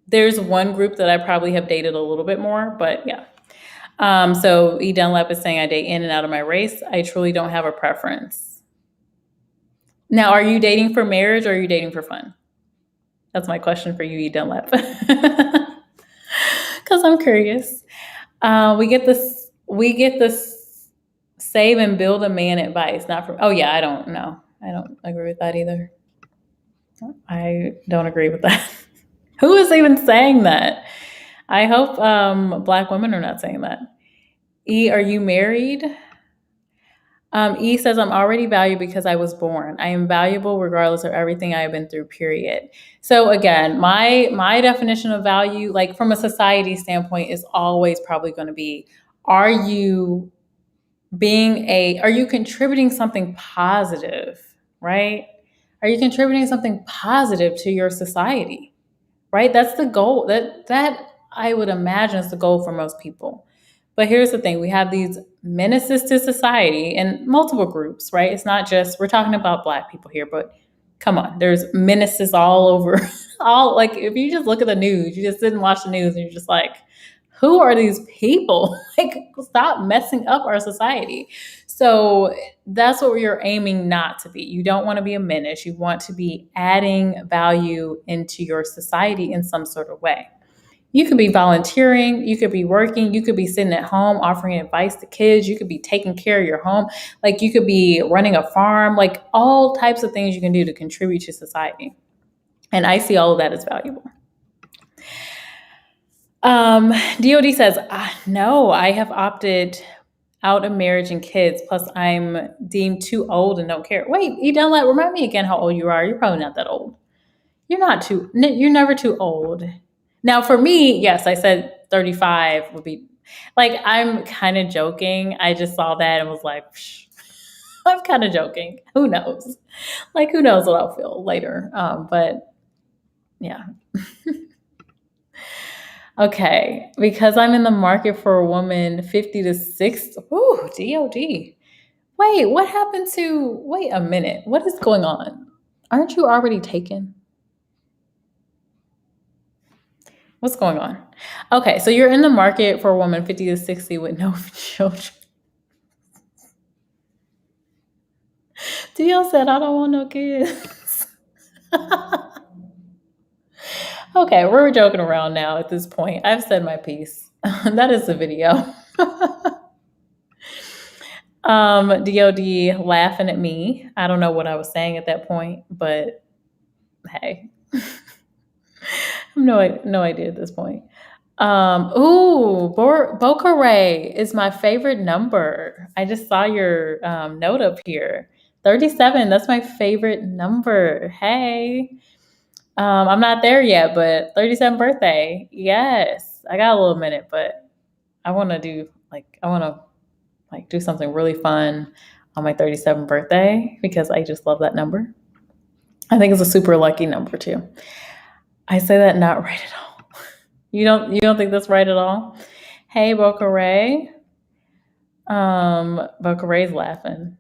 There's one group that I probably have dated a little bit more, but yeah. So E. Dunlap is saying I date in and out of my race. I truly don't have a preference. Now, are you dating for marriage or are you dating for fun? That's my question for you, E. Dunlap. Because I'm curious. We get this save and build a man advice, not from, oh yeah, I don't know. I don't agree with that either. I don't agree with that. Who is even saying that? I hope Black women are not saying that. E, are you married? E says, I'm already valued because I was born. I am valuable regardless of everything I have been through, period. So again, my definition of value, like from a society standpoint, is always probably going to be, Are you are you contributing something positive, right? Are you contributing something positive to your society, right? That's the goal. That I would imagine is the goal for most people. But here's the thing: we have these menaces to society in multiple groups, right? It's not just we're talking about Black people here, but come on, there's menaces all over. All like if you just look at the news, you just sit and watch the news, and you're just like, who are these people? Like, stop messing up our society. So that's what we're aiming not to be. You don't want to be a menace. You want to be adding value into your society in some sort of way. You could be volunteering, you could be working, you could be sitting at home offering advice to kids, you could be taking care of your home, like you could be running a farm, like all types of things you can do to contribute to society. And I see all of that as valuable. DOD says, no, I have opted out of marriage and kids. Plus, I'm deemed too old and don't care. Wait, Edenlet, remind me again how old you are. You're probably not that old. You're never too old. Now, for me, yes, I said 35 would be like, I'm kind of joking. I just saw that and was like, psh, I'm kind of joking. Who knows? Like, who knows what I'll feel later. But yeah. Okay, because I'm in the market for a woman 50 to 60. Ooh, DOD. Wait, what happened to? Wait a minute. What is going on? Aren't you already taken? What's going on? Okay, so you're in the market for a woman 50 to 60 with no children. DL said, I don't want no kids. Okay, we're joking around now at this point. I've said my piece. That is the video. DOD laughing at me. I don't know what I was saying at that point, but hey. I have no idea at this point. Boca Ray is my favorite number. I just saw your note up here. 37, that's my favorite number. Hey. I'm not there yet, but 37th birthday. Yes. I got a little minute, but I want to do something really fun on my 37th birthday because I just love that number. I think it's a super lucky number too. I say that not right at all. You don't think that's right at all? Hey, Boca Ray. Boca Ray's laughing.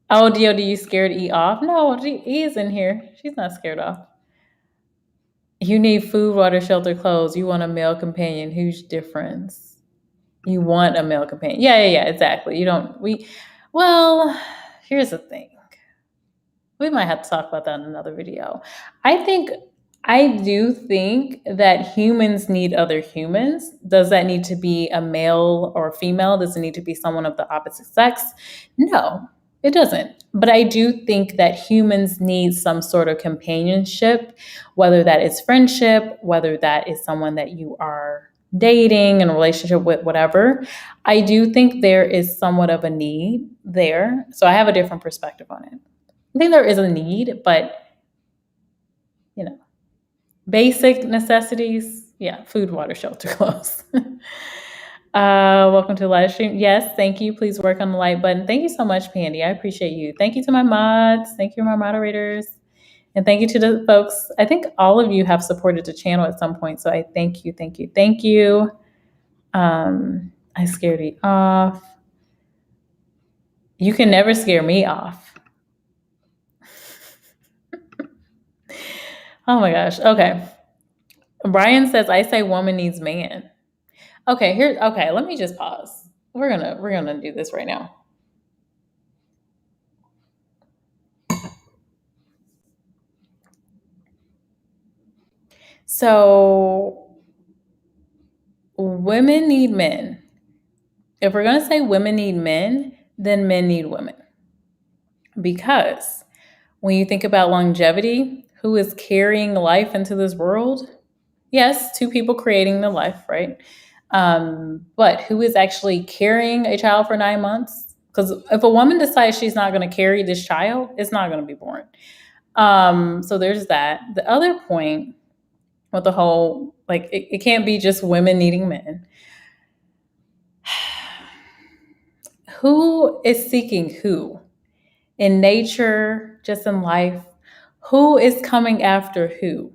Oh, DOD, you scared E off? No, E is in here. She's not scared off. You need food, water, shelter, clothes. You want a male companion. Huge difference. You want a male companion. Yeah, exactly. Well, here's the thing. We might have to talk about that in another video. I do think that humans need other humans. Does that need to be a male or a female? Does it need to be someone of the opposite sex? No, it doesn't. But I do think that humans need some sort of companionship, whether that is friendship, whether that is someone that you are dating, in a relationship with, whatever. I do think there is somewhat of a need there. So I have a different perspective on it. I think there is a need, but basic necessities, yeah, food, water, shelter, clothes. Welcome to the live stream. Yes, thank you. Please work on the like button. Thank you so much, Pandy. I appreciate you. Thank you to my mods. Thank you to my moderators. And thank you to the folks. I think all of you have supported the channel at some point. So I thank you, thank you, thank you. I scared you off. You can never scare me off. Oh my gosh. Okay. Brian says, I say woman needs man. Okay, let me just pause. We're gonna do this right now. So women need men. If we're gonna say women need men, then men need women. Because when you think about longevity, who is carrying life into this world? Yes, two people creating the life, right? But who is actually carrying a child for 9 months? Because if a woman decides she's not going to carry this child, it's not going to be born. So there's that. The other point with the whole, like, it can't be just women needing men. who is seeking who? In nature, just in life, who is coming after who?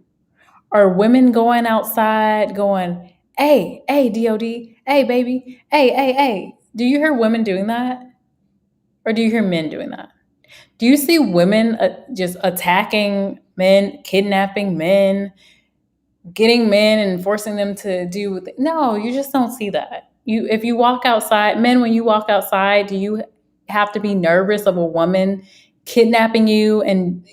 Are women going outside going, hey, hey, DOD, hey, baby, hey, hey, hey? Do you hear women doing that? Or do you hear men doing that? Do you see women just attacking men, kidnapping men, getting men and forcing them to do? No, you just don't see that. If you walk outside, men, when you walk outside, do you have to be nervous of a woman kidnapping you and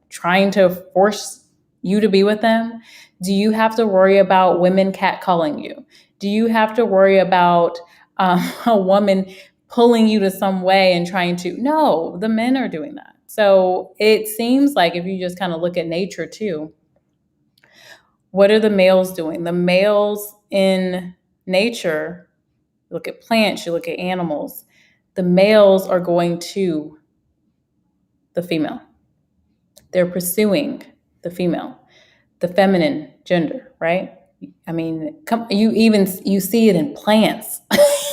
trying to force you to be with them? Do you have to worry about women catcalling you? Do you have to worry about a woman pulling you to some way and trying to? No, the men are doing that. So it seems like if you just kind of look at nature too, what are the males doing? The males in nature, you look at plants, you look at animals, the males are going to the female. They're pursuing the female, the feminine gender, right? I mean, you see it in plants.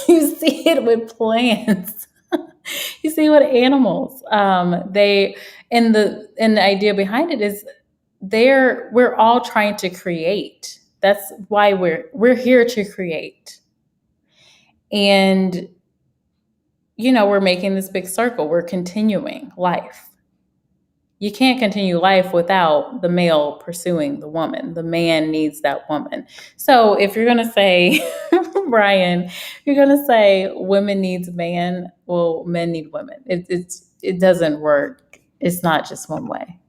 You see it with plants. You see it with animals. The idea behind it is we're all trying to create. That's why we're here to create. And we're making this big circle. We're continuing life. You can't continue life without the male pursuing the woman. The man needs that woman. So if you're going to say, Brian, you're going to say women needs man, well, men need women. It doesn't work. It's not just one way.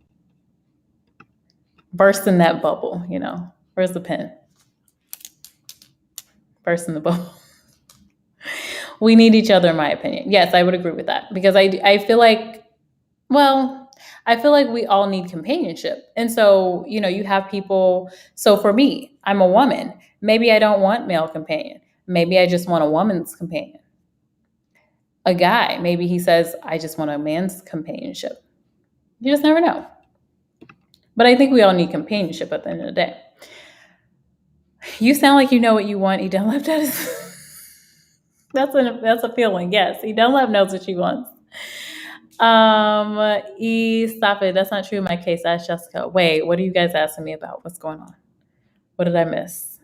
Burst in that bubble, Where's the pen? Burst in the bubble. We need each other, in my opinion. Yes, I would agree with that. Because I feel like, I feel like we all need companionship. And so, you have people. So for me, I'm a woman. Maybe I don't want male companion. Maybe I just want a woman's companion. A guy, maybe he says, I just want a man's companionship. You just never know. But I think we all need companionship at the end of the day. You sound like you know what you want. Eden Love does. That's a feeling. Yes, Eden Love knows what she wants. Stop it. That's not true in my case. Ask Jessica. Wait, what are you guys asking me about? What's going on? What did I miss?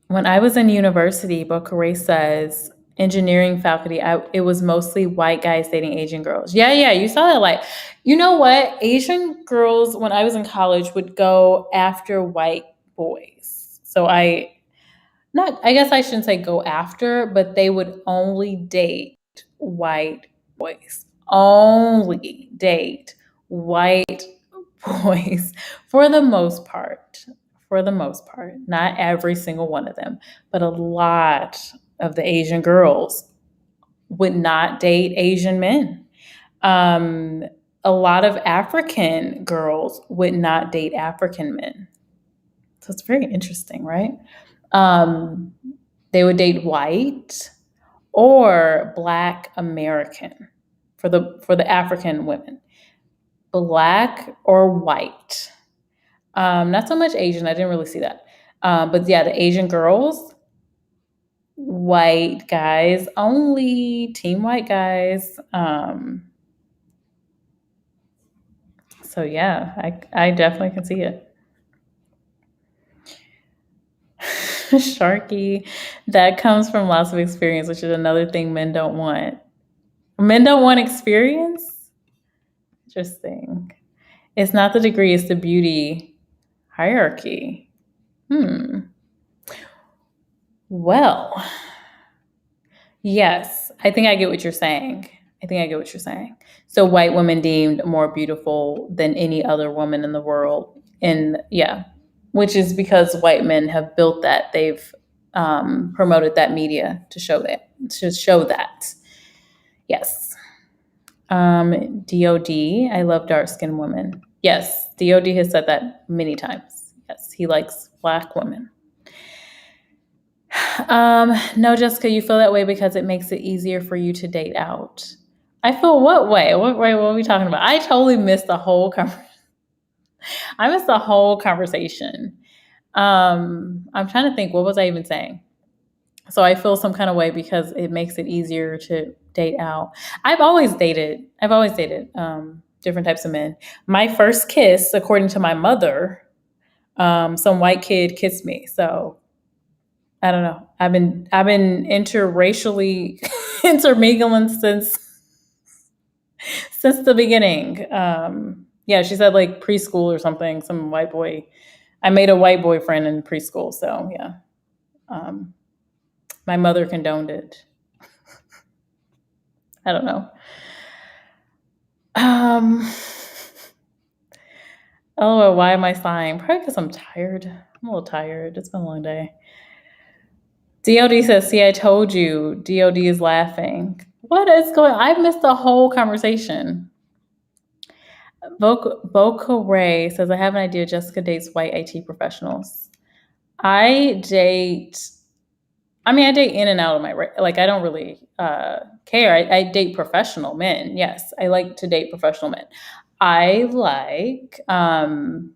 When I was in university, Bokare says engineering faculty, it was mostly white guys dating Asian girls. Yeah, you saw that. Like, you know what? Asian girls, when I was in college, would go after white boys. So I guess I shouldn't say go after, but they would only date white boys. Only date white boys for the most part. For the most part, not every single one of them, but a lot of the Asian girls would not date Asian men. A lot of African girls would not date African men. So it's very interesting, right? They would date white or Black American for the African women. Black or white. Not so much Asian. I didn't really see that. But yeah, the Asian girls, white guys, only team white guys. So yeah, I definitely can see it. Sharky, that comes from lots of experience, which is another thing men don't want. Men don't want experience? Interesting. It's not the degree, it's the beauty hierarchy. Well, yes, I think I get what you're saying. So white women deemed more beautiful than any other woman in the world. And yeah, which is because white men have built that. They've promoted that media to show that. Yes. DOD, I love dark-skinned women. Yes, DOD has said that many times. Yes, he likes Black women. No, Jessica, you feel that way because it makes it easier for you to date out. I feel what way? What are we talking about? I totally missed the whole conversation. I'm trying to think, what was I even saying? So I feel some kind of way because it makes it easier to date out. I've always dated different types of men. My first kiss, according to my mother, some white kid kissed me. So I don't know. I've been interracially intermingling since the beginning. Yeah, she said like preschool or something. Some white boy. I made a white boyfriend in preschool. So yeah, um, my mother condoned it. I don't know. Um, oh, why am I sighing? Probably because I'm tired. I'm a little tired. It's been a long day. DOD says, "See, I told you." DOD is laughing. What is going? I missed the whole conversation. Boca Ray says, "I have an idea. Jessica dates white IT professionals. I date. I mean, I date in and out of my like. I don't really care. I date professional men. Yes, I like to date professional men. I like. I don't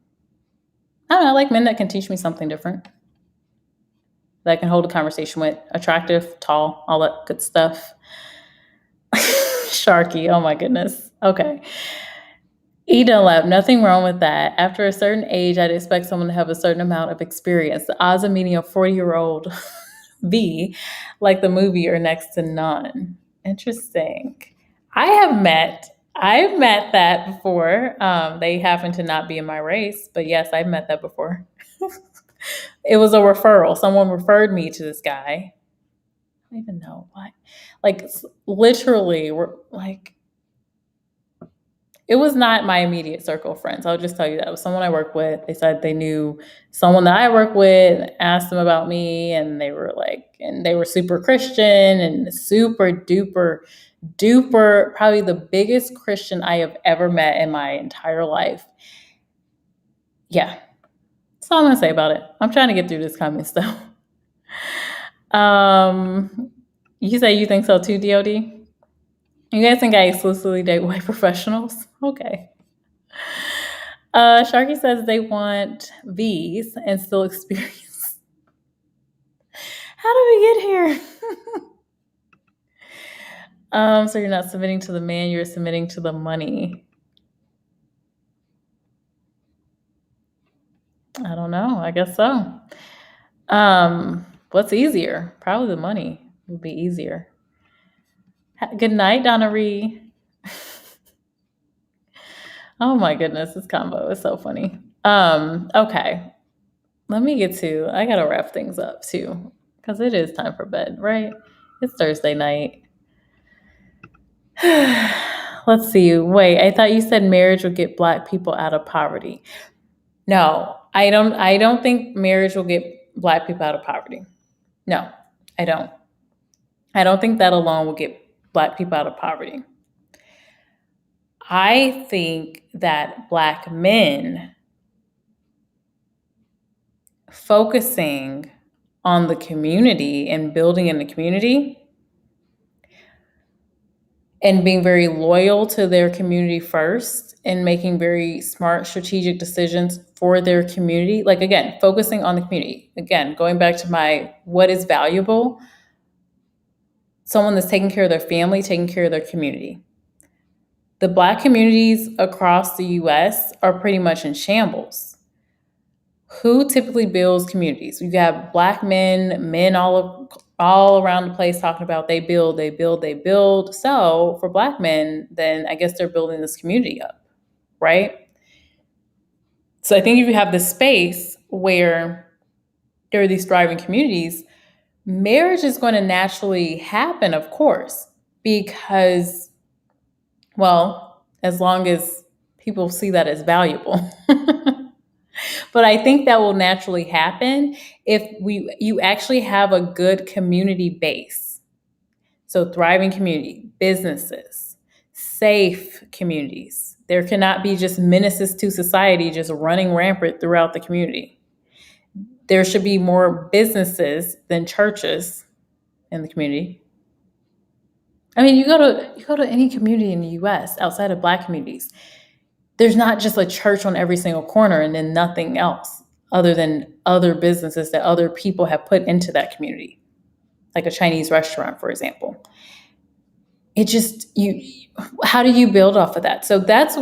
know. I like men that can teach me something different. That I can hold a conversation with. Attractive, tall, all that good stuff. Sharky. Oh my goodness. Okay. Eden lab, nothing wrong with that. After a certain age, I'd expect someone to have a certain amount of experience. The odds of meeting a 40-year-old V, like the movie, are next to none. Interesting. I've met that before. They happen to not be in my race, but yes, I've met that before. It was a referral. Someone referred me to this guy. I don't even know why. Like literally, we're like it was not my immediate circle of friends. I'll just tell you that. It was someone I worked with. They said they knew someone that I work with, asked them about me, and they were like, and they were super Christian and super duper, probably the biggest Christian I have ever met in my entire life. Yeah. That's all I'm gonna say about it. I'm trying to get through this comment stuff. You say you think so too, DOD? You guys think I exclusively date white professionals? Okay. Sharky says they want V's and still experience. How did we get here? So you're not submitting to the man, you're submitting to the money. I don't know. I guess so. What's easier? Probably the money would be easier. Good night, Donna Ree. Oh my goodness, this combo is so funny. Okay. Let me get to, I gotta wrap things up too, because it is time for bed, right? It's Thursday night. Let's see. Wait, I thought you said marriage would get Black people out of poverty. No, I don't think marriage will get Black people out of poverty. No, I don't. I don't think that alone will get Black people out of poverty. I think that Black men focusing on the community and building in the community and being very loyal to their community first and making very smart strategic decisions for their community. Like, again, focusing on the community. Again, going back to my what is valuable, someone that's taking care of their family, taking care of their community. The Black communities across the US are pretty much in shambles. Who typically builds communities? You have Black men all around the place talking about they build. So for Black men, then I guess they're building this community up, right? So I think if you have this space where there are these thriving communities, marriage is going to naturally happen, of course, because, well, as long as people see that as valuable. But I think that will naturally happen if you actually have a good community base. So thriving community, businesses, safe communities. There cannot be just menaces to society just running rampant throughout the community. There should be more businesses than churches in the community. I mean, you go to any community in the US outside of Black communities, there's not just a church on every single corner and then nothing else other than other businesses that other people have put into that community. like a Chinese restaurant, for example. How do you build off of that? So that's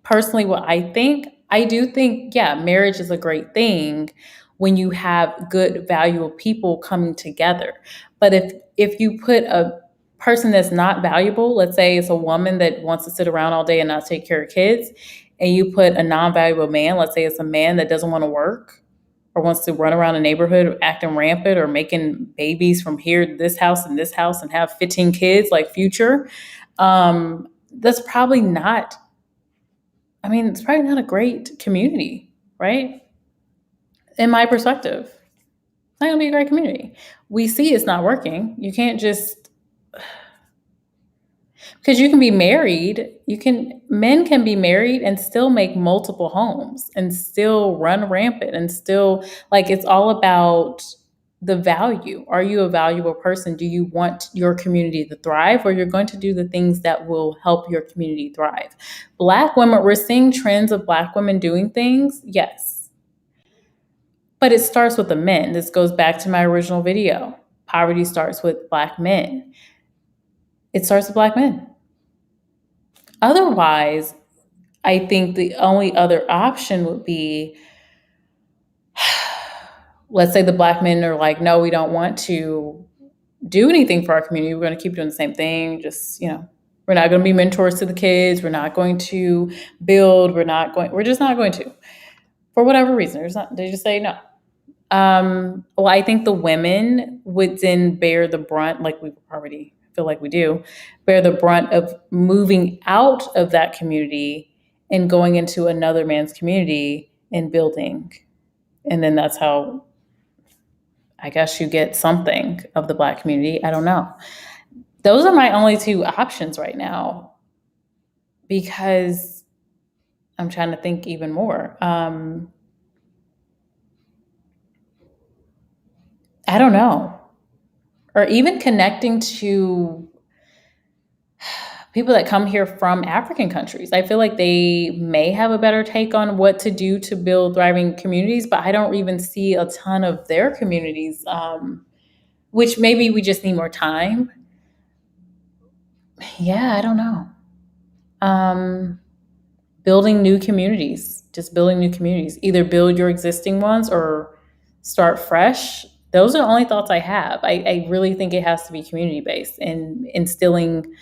personally what I think. I do think, yeah, marriage is a great thing when you have good, valuable people coming together. But if you put a person that's not valuable, let's say it's a woman that wants to sit around all day and not take care of kids, and you put a non-valuable man, let's say it's a man that doesn't want to work or wants to run around the neighborhood acting rampant or making babies from here to this house and have 15 kids like Future, that's probably not, it's probably not a great community, right? In my perspective, it's not going to be a great community. We see it's not working. You can't just, because you can be married, men can be married and still make multiple homes and still run rampant and still, like, it's all about the value. Are you a valuable person? Do you want your community to thrive, or you're going to do the things that will help your community thrive? Black women, we're seeing trends of Black women doing things, yes. But it starts with the men. This goes back to my original video. Poverty starts with Black men. It starts with Black men. Otherwise, I think the only other option would be, let's say the Black men are like, no, we don't want to do anything for our community. We're going to keep doing the same thing. Just, we're not going to be mentors to the kids. We're not going to build. We're just not going to, for whatever reason. They just say no. Well, I think the women would then bear the brunt, like we already feel like we do, bear the brunt of moving out of that community and going into another man's community and building. And then that's how, I guess, you get something of the Black community. I don't know. Those are my only two options right now, because I'm trying to think even more. I don't know. Or even connecting to people that come here from African countries. I feel like they may have a better take on what to do to build thriving communities, but I don't even see a ton of their communities, which maybe we just need more time. Yeah, I don't know. Building new communities, just building new communities. Either build your existing ones or start fresh. Those are the only thoughts I have. I really think it has to be community-based and instilling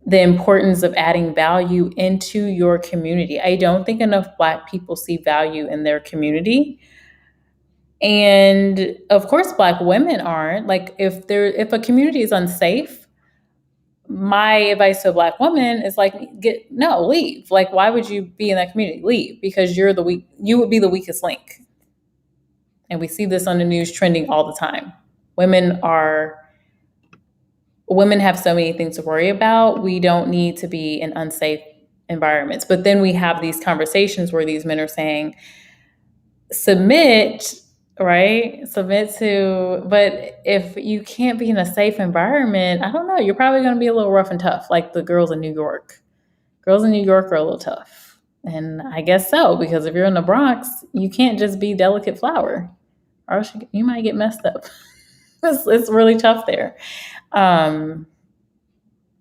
the importance of adding value into your community. I don't think enough Black people see value in their community. And of course, Black women aren't. Like, if a community is unsafe, my advice to a Black woman is like, leave. Like, why would you be in that community? Leave, because you would be the weakest link. And we see this on the news trending all the time. Women have so many things to worry about. We don't need to be in unsafe environments. But then we have these conversations where these men are saying, submit, right? Submit to, but if you can't be in a safe environment, I don't know, you're probably going to be a little rough and tough, like the girls in New York. Girls in New York are a little tough. And I guess so, because if you're in the Bronx, you can't just be delicate flower, or else you might get messed up. It's really tough there.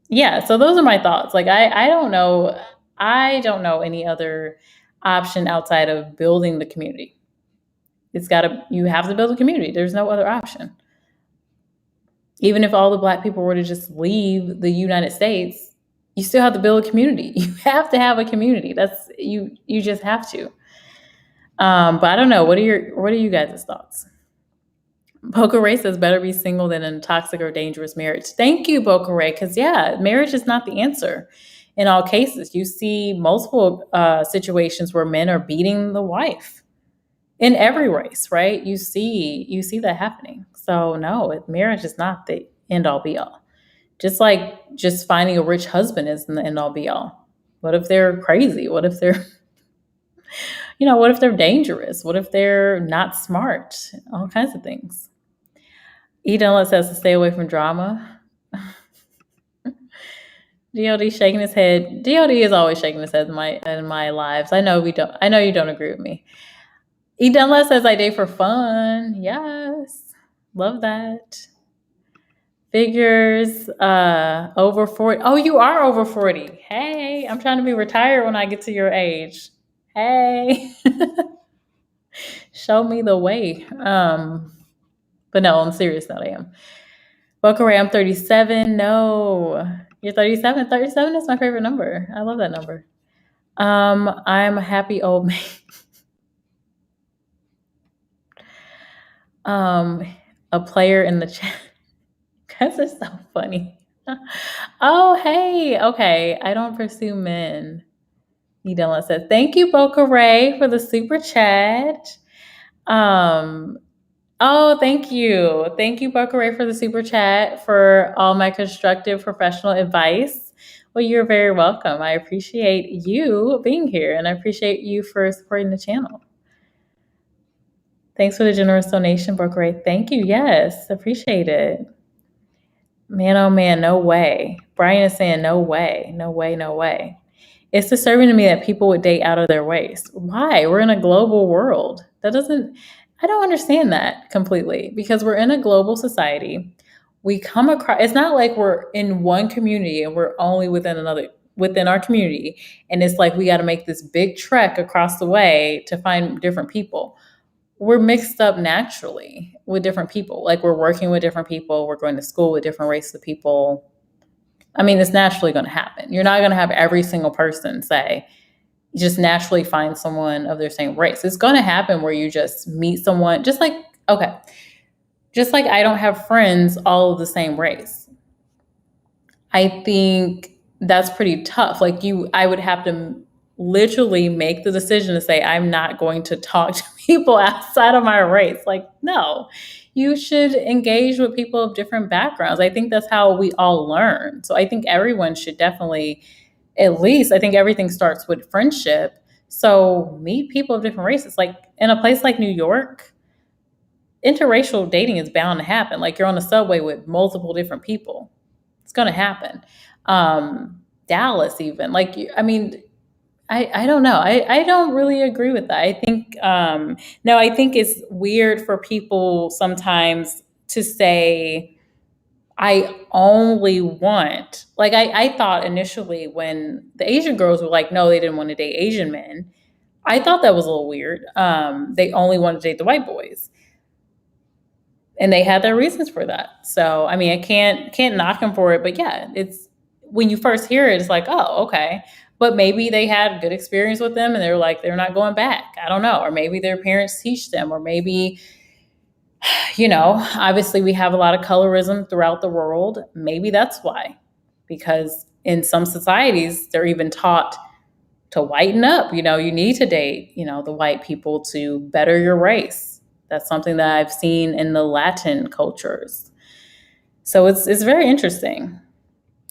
Yeah, so those are my thoughts. Like, I don't know. I don't know any other option outside of building the community. You have to build a community. There's no other option. Even if all the Black people were to just leave the United States, you still have to build a community. You have to have a community. You just have to. But I don't know. What are you guys' thoughts? Boca Ray says, better be single than in a toxic or dangerous marriage. Thank you, Boca Ray. Because, yeah, marriage is not the answer in all cases. You see multiple situations where men are beating the wife in every race, right? You see that happening. So, no, marriage is not the end-all, be-all. Just like just finding a rich husband isn't the end-all, be-all. What if they're crazy? What if they're what if they're dangerous? What if they're not smart? All kinds of things. E. Dunlap says to stay away from drama. DLD shaking his head. DLD is always shaking his head in my lives. I know you don't agree with me. E. Dunlap says I date for fun. Yes. Love that. Figures, over 40. Oh, you are over 40. Hey, I'm trying to be retired when I get to your age. Hey, show me the way. But no, on a serious note, I am. Boca Ray, I'm 37. No, you're 37. 37 is my favorite number. I love that number. I'm a happy old man. A player in the chat. Guys are so funny. Oh, hey. Okay. I don't pursue men. Edella says, thank you, Boca Ray, for the super chat. Oh, thank you. Thank you, Boca Ray, for the super chat, for all my constructive professional advice. Well, you're very welcome. I appreciate you being here, and I appreciate you for supporting the channel. Thanks for the generous donation, Boca Ray. Thank you. Yes, appreciate it. Man, oh man, no way. Brian is saying no way, no way, no way. It's disturbing to me that people would date out of their ways. Why? We're in a global world. I don't understand that completely, because we're in a global society. We come across, it's not like we're in one community and we're only within our community. And it's like we got to make this big trek across the way to find different people. We're mixed up naturally with different people. Like we're working with different people. We're going to school with different races of people. I mean, it's naturally going to happen. You're not going to have every single person say, you just naturally find someone of their same race. It's going to happen where you just meet someone, just like I don't have friends all of the same race. I think that's pretty tough. Like I would have to literally make the decision to say, I'm not going to talk to people outside of my race. Like, no, you should engage with people of different backgrounds. I think that's how we all learn. So I think everyone should definitely, at least, I think everything starts with friendship. So meet people of different races. Like in a place like New York, interracial dating is bound to happen. Like you're on the subway with multiple different people. It's going to happen. Dallas even. Like, I mean, I don't know. I don't really agree with that. I think, no, I think it's weird for people sometimes to say, I only want, like, I thought initially when the Asian girls were like, no, they didn't want to date Asian men. I thought that was a little weird. They only wanted to date the white boys. And they had their reasons for that. So, I mean, I can't knock them for it, but yeah, it's when you first hear it, it's like, oh, okay. But maybe they had good experience with them and they're like, they're not going back. I don't know. Or maybe their parents teach them, or maybe, obviously we have a lot of colorism throughout the world. Maybe that's why, because in some societies, they're even taught to whiten up. You need to date, the white people to better your race. That's something that I've seen in the Latin cultures. So it's very interesting.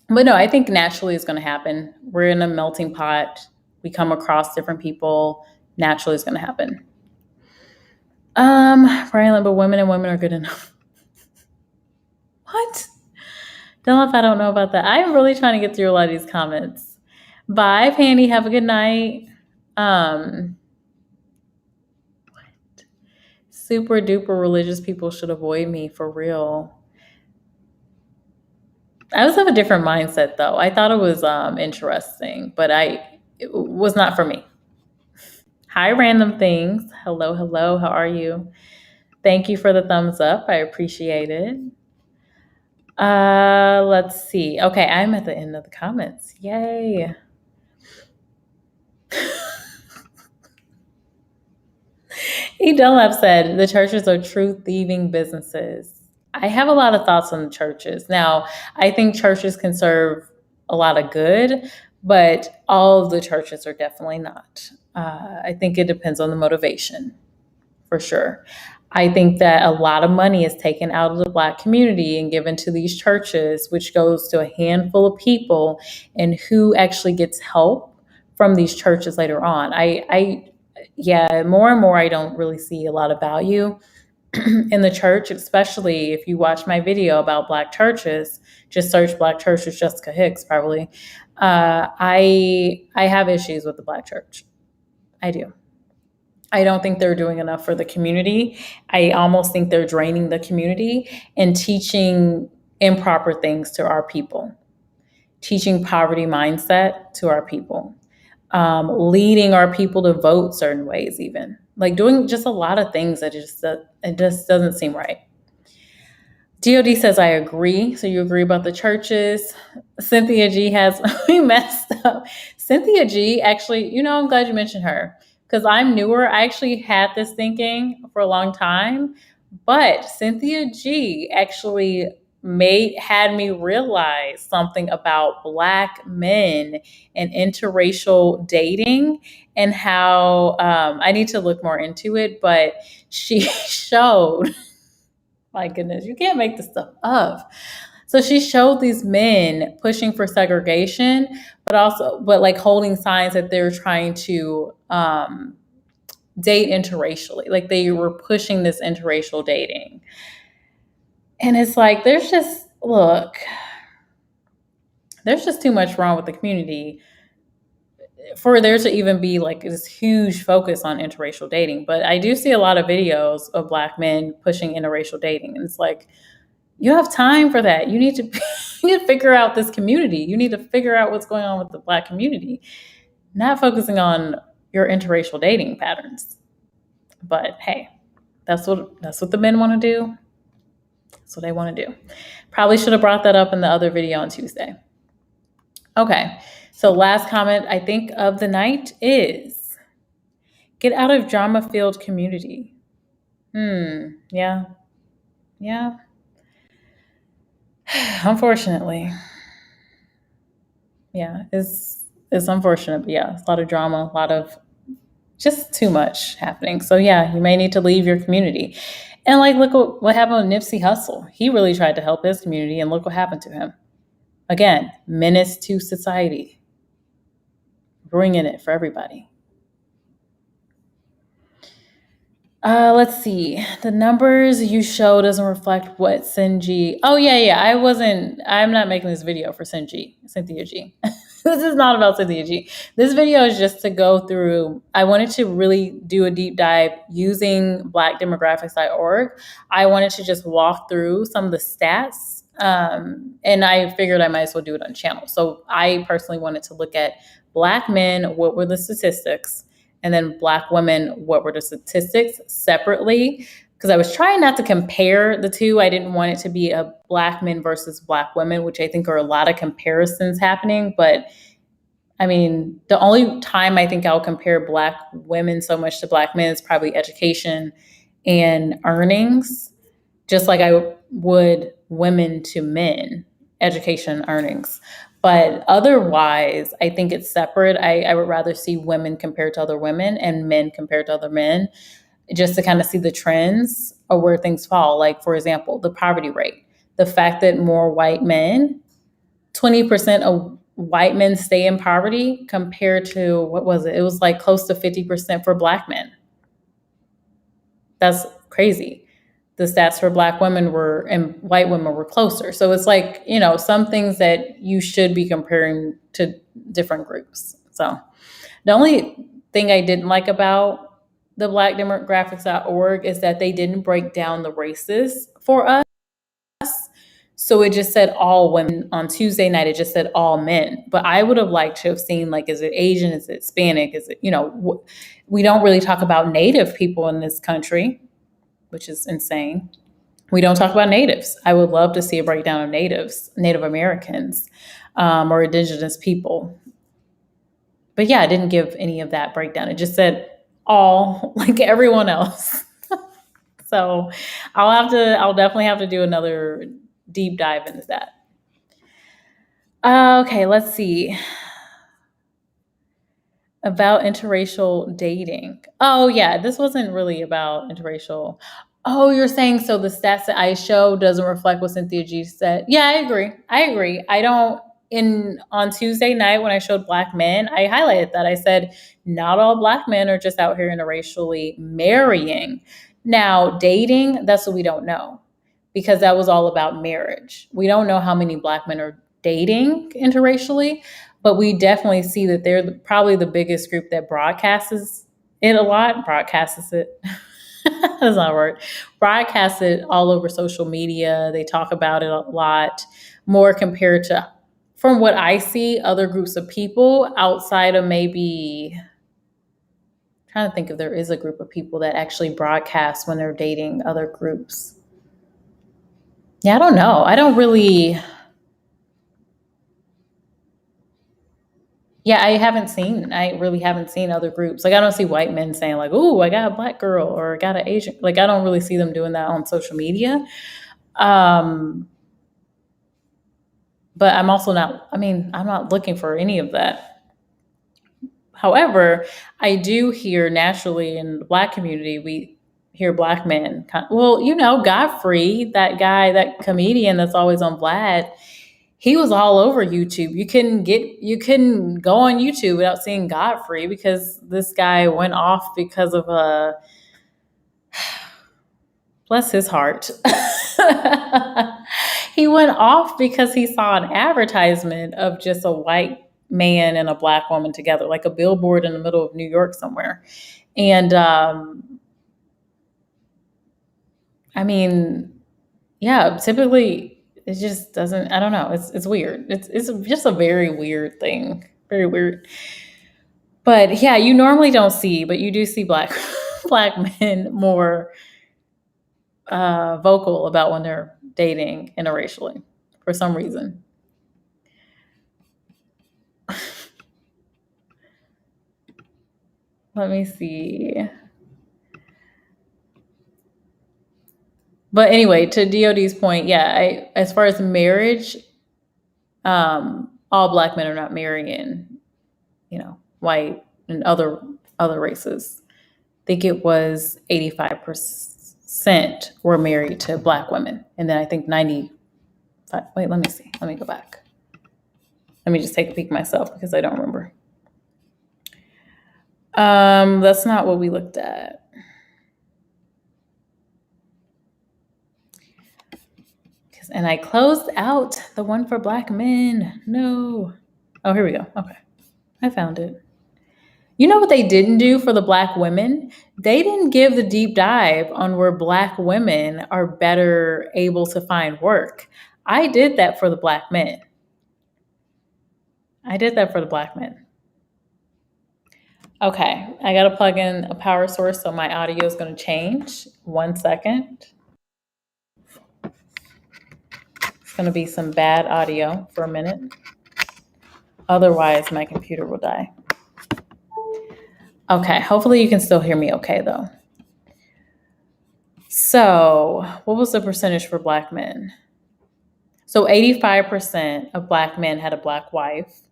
But no, I think naturally it's going to happen. We're in a melting pot. We come across different people. Naturally it's going to happen. Brian, but women are good enough. What? Don't know if I don't know about that. I'm really trying to get through a lot of these comments. Bye, Pandy. Have a good night. Super duper religious people should avoid me, for real. I was of a different mindset though. I thought it was interesting, but it was not for me. Hi, random things. Hello. How are you? Thank you for the thumbs up. I appreciate it. Let's see. Okay, I'm at the end of the comments. Yay. E. Dunlap said, the churches are truth-thieving businesses. I have a lot of thoughts on the churches. Now, I think churches can serve a lot of good, but all of the churches are definitely not. I think it depends on the motivation, for sure. I think that a lot of money is taken out of the Black community and given to these churches, which goes to a handful of people, and who actually gets help from these churches later on. Yeah, more and more, I don't really see a lot of value in the church, especially if you watch my video about Black churches. Just search Black churches, Jessica Hicks, probably. I have issues with the Black church. I do. I don't think they're doing enough for the community. I almost think they're draining the community and teaching improper things to our people, teaching poverty mindset to our people, leading our people to vote certain ways, even like doing just a lot of things that it just doesn't seem right. DOD says, I agree. So you agree about the churches. Cynthia G has we messed up. Cynthia G, actually, I'm glad you mentioned her because I'm newer. I actually had this thinking for a long time, but Cynthia G actually had me realize something about Black men and interracial dating and how I need to look more into it, but she showed, my goodness, you can't make this stuff up. So she showed these men pushing for segregation, but like holding signs that they're trying to date interracially. Like they were pushing this interracial dating. And it's like, there's just too much wrong with the community for there to even be like this huge focus on interracial dating. But I do see a lot of videos of Black men pushing interracial dating. And it's like, you have time for that. You need to figure out this community. You need to figure out what's going on with the Black community, not focusing on your interracial dating patterns. But hey, that's what the men want to do. That's what they want to do. Probably should have brought that up in the other video on Tuesday. Okay, so last comment I think of the night is get out of drama-filled community. Yeah. Unfortunately. Yeah, it's unfortunate, but yeah, it's a lot of drama, a lot of just too much happening. So yeah, you may need to leave your community. And like, look what happened with Nipsey Hussle. He really tried to help his community, and look what happened to him. Again, menace to society, bringing it for everybody. Let's see. The numbers you show doesn't reflect what Sinji. Oh yeah. I'm not making this video for Cynthia G. This is not about Cynthia G. This video is just to go through. I wanted to really do a deep dive using Blackdemographics.org. I wanted to just walk through some of the stats. And I figured I might as well do it on channel. So I personally wanted to look at Black men, what were the statistics? And then Black women, what were the statistics separately? Because I was trying not to compare the two. I didn't want it to be a Black men versus Black women, which I think are a lot of comparisons happening. But I mean, the only time I think I'll compare Black women so much to Black men is probably education and earnings, just like I would women to men, education and earnings. But otherwise, I think it's separate. I would rather see women compared to other women and men compared to other men, just to kind of see the trends or where things fall. Like, for example, the poverty rate. The fact that more white men, 20% of white men stay in poverty compared to, what was it? It was like close to 50% for Black men. That's crazy. The stats for Black women and white women were closer. So it's like, some things that you should be comparing to different groups. So the only thing I didn't like about the Blackdemographics.org is that they didn't break down the races for us. So it just said all women. On Tuesday night, it just said all men. But I would have liked to have seen, like, is it Asian? Is it Hispanic? Is it, we don't really talk about Native people in this country, which is insane. We don't talk about natives. I would love to see a breakdown of natives, Native Americans, or indigenous people. But yeah, I didn't give any of that breakdown. It just said all, like everyone else. So I'll definitely have to do another deep dive into that. Okay, let's see. About interracial dating. Oh yeah, this wasn't really about interracial. Oh, you're saying so the stats that I show doesn't reflect what Cynthia G said. Yeah, I agree. On Tuesday night when I showed Black men, I highlighted that. I said, not all Black men are just out here interracially marrying. Now, dating, that's what we don't know, because that was all about marriage. We don't know how many Black men are dating interracially, but we definitely see that they're probably the biggest group that broadcasts it a lot. That's not a word. Broadcast it all over social media. They talk about it a lot more compared to, from what I see, other groups of people outside of maybe, I'm trying to think if there is a group of people that actually broadcast when they're dating other groups. Yeah, I don't know. Yeah, I really haven't seen other groups. Like, I don't see white men saying, like, "Ooh, I got a black girl," or "I got an Asian." Like, I don't really see them doing that on social media. Um, but I'm also not, I mean, I'm not looking for any of that. However, I do hear naturally in the black community, we hear black men, well, Godfrey, that guy, that comedian that's always on Vlad, he was all over YouTube. You couldn't go on YouTube without seeing Godfrey because this guy went off because of a, bless his heart. He went off because he saw an advertisement of just a white man and a black woman together, like a billboard in the middle of New York somewhere. And I mean, yeah, typically it just doesn't, I don't know. It's weird. It's just a very weird thing. Very weird. But yeah, you normally don't see, but you do see black black men more vocal about when they're dating interracially for some reason. Let me see. But anyway, to DOD's point, yeah, as far as marriage, all black men are not marrying, white and other races. I think it was 85% were married to black women, and then I think 95. Wait, let me see. Let me go back. Let me just take a peek myself because I don't remember. That's not what we looked at. And I closed out the one for black men. No. Oh, here we go. Okay. I found it. You know what they didn't do for the black women? They didn't give the deep dive on where black women are better able to find work. I did that for the black men. Okay, I got to plug in a power source, so my audio is going to change. 1 second. It's going to be some bad audio for a minute. Otherwise, my computer will die. Okay, hopefully you can still hear me okay, though. So, what was the percentage for black men? So 85% of black men had a black wife,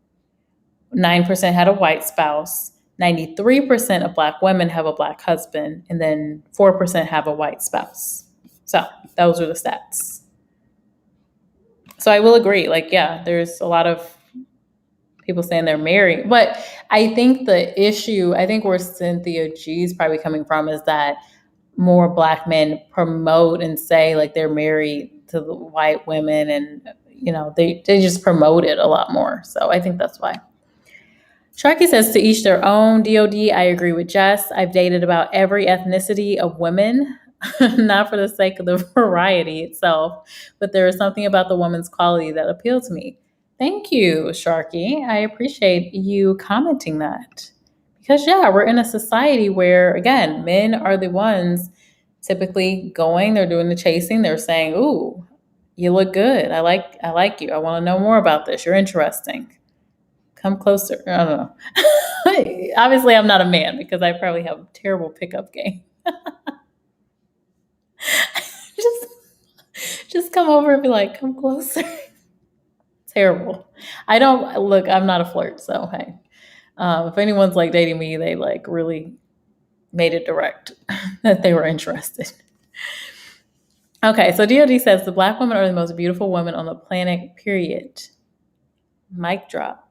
9% had a white spouse, 93% of black women have a black husband, and then 4% have a white spouse. So those are the stats. So I will agree, like, yeah, there's a lot of people saying they're married. But I think where Cynthia G is probably coming from is that more black men promote and say like they're married to the white women, and they just promote it a lot more. So I think that's why. Sharky says, to each their own. DOD, I agree with Jess. I've dated about every ethnicity of women, not for the sake of the variety itself, but there is something about the woman's quality that appealed to me. Thank you, Sharky. I appreciate you commenting that. Because yeah, we're in a society where, again, men are the ones typically they're doing the chasing, they're saying, "Ooh, you look good. I like you. I want to know more about this. You're interesting. Come closer." I don't know. Obviously, I'm not a man because I probably have a terrible pickup game. just come over and be like, "Come closer." Terrible. I'm not a flirt, so hey. If anyone's like dating me, they like really made it direct that they were interested. Okay, so DOD says the black women are the most beautiful women on the planet, period. Mic drop.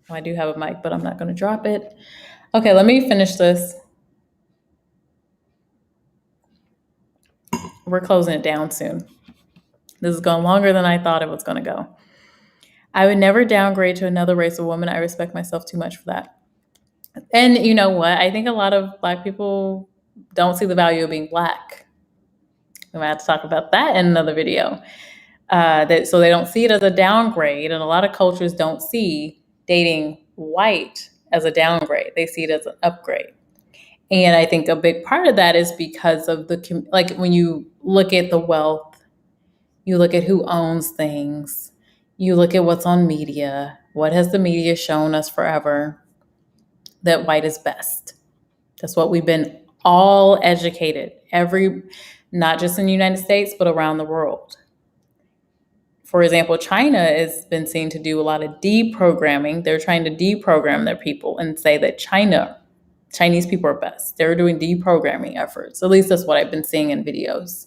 Oh, I do have a mic, but I'm not going to drop it. Okay, let me finish this. We're closing it down soon. This is going longer than I thought it was going to go. I would never downgrade to another race of woman. I respect myself too much for that. And you know what? I think a lot of black people don't see the value of being Black. We might have to talk about that in another video. So they don't see it as a downgrade, and a lot of cultures don't see dating white as a downgrade. They see it as an upgrade. And I think a big part of that is because of like when you look at the wealth, you look at who owns things, you look at what's on media. What has the media shown us forever? That white is best. That's what we've been all educated, not just in the United States, but around the world. For example, China has been seen to do a lot of deprogramming. They're trying to deprogram their people and say that Chinese people are best. They're doing deprogramming efforts. At least that's what I've been seeing in videos.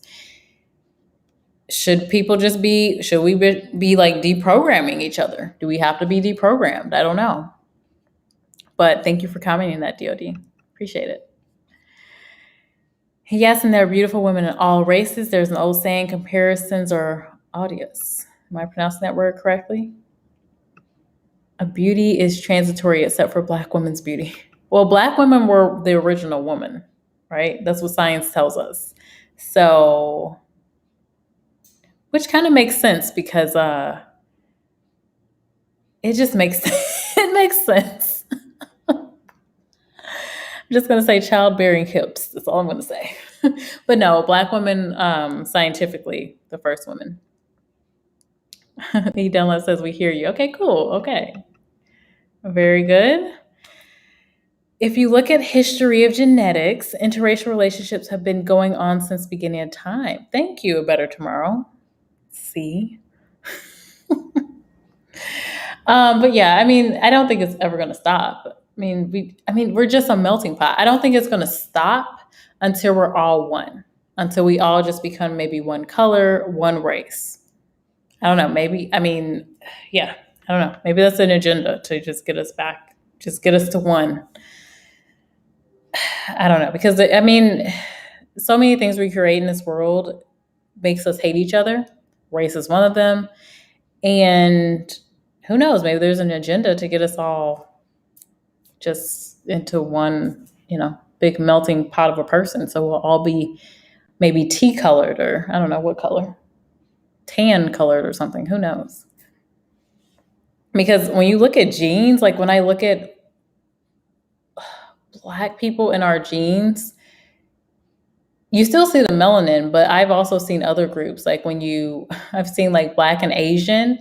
Should we be like deprogramming each other? Do we have to be deprogrammed? I don't know. But thank you for commenting that, DOD. Appreciate it. Yes, and there are beautiful women in all races. There's an old saying, comparisons are odious. Am I pronouncing that word correctly? A beauty is transitory except for Black women's beauty. Well, Black women were the original woman, right? That's what science tells us. So, which kind of makes sense because it just makes it makes sense. I'm just gonna say childbearing hips. That's all I'm gonna say. But no, Black women, scientifically, the first woman. He Dunlap says we hear you. Okay, cool. Okay. Very good. If you look at history of genetics, interracial relationships have been going on since the beginning of time. Thank you, A Better Tomorrow. See? But yeah, I mean, I don't think it's ever going to stop. We're just a melting pot. I don't think it's going to stop until we're all one, until we all just become maybe one color, one race. I don't know. Maybe I don't know. Maybe that's an agenda to just get us back, just get us to one. I don't know, because so many things we create in this world makes us hate each other. Race is one of them. And who knows, maybe there's an agenda to get us all just into one, big melting pot of a person. So we'll all be maybe tea colored, or I don't know what color, tan colored or something. Who knows? Because when you look at genes, like when I look at Black people in our genes, you still see the melanin, but I've also seen other groups. Like I've seen like Black and Asian,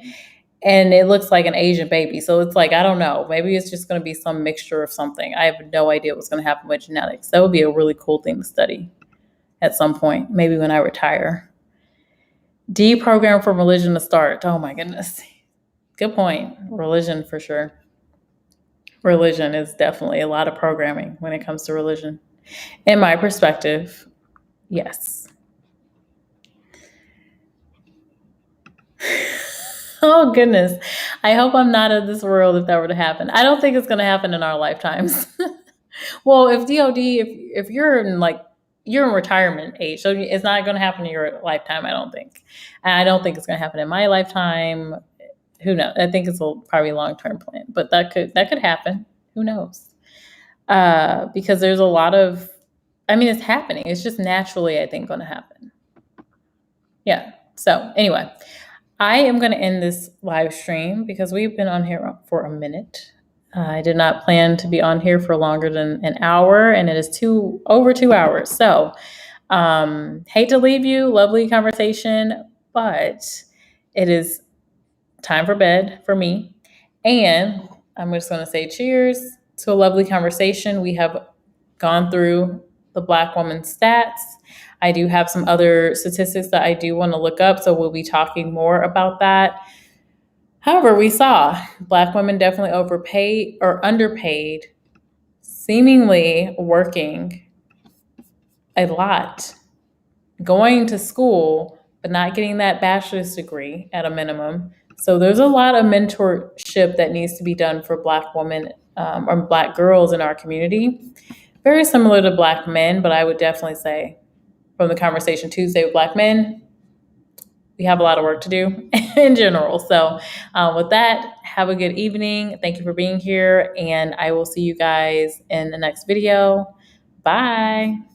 and it looks like an Asian baby. So it's like, I don't know, maybe it's just going to be some mixture of something. I have no idea what's going to happen with genetics. That would be a really cool thing to study at some point, maybe when I retire. Deprogram from religion to start. Oh my goodness. Good point. Religion for sure. Religion is definitely a lot of programming when it comes to religion. In my perspective, yes. Oh goodness. I hope I'm not in this world if that were to happen. I don't think it's going to happen in our lifetimes. Well, if you're in retirement age, so it's not going to happen in your lifetime, I don't think. And I don't think it's going to happen in my lifetime. Who knows? I think it's probably a long-term plan, but that could happen. Who knows? Because there's a lot of, it's happening. It's just naturally, I think, going to happen. Yeah. So anyway, I am going to end this live stream because we've been on here for a minute. I did not plan to be on here for longer than an hour, and it is over 2 hours. So hate to leave you. Lovely conversation, but it is time for bed for me. And I'm just going to say cheers to a lovely conversation. We have gone through the Black woman stats. I do have some other statistics that I do want to look up, so we'll be talking more about that. However, we saw Black women definitely overpaid or underpaid, seemingly working a lot, going to school, but not getting that bachelor's degree at a minimum. So there's a lot of mentorship that needs to be done for Black women or Black girls in our community. Very similar to Black men, but I would definitely say from the Conversation Tuesday with Black men, we have a lot of work to do in general. So with that, have a good evening. Thank you for being here, and I will see you guys in the next video. Bye.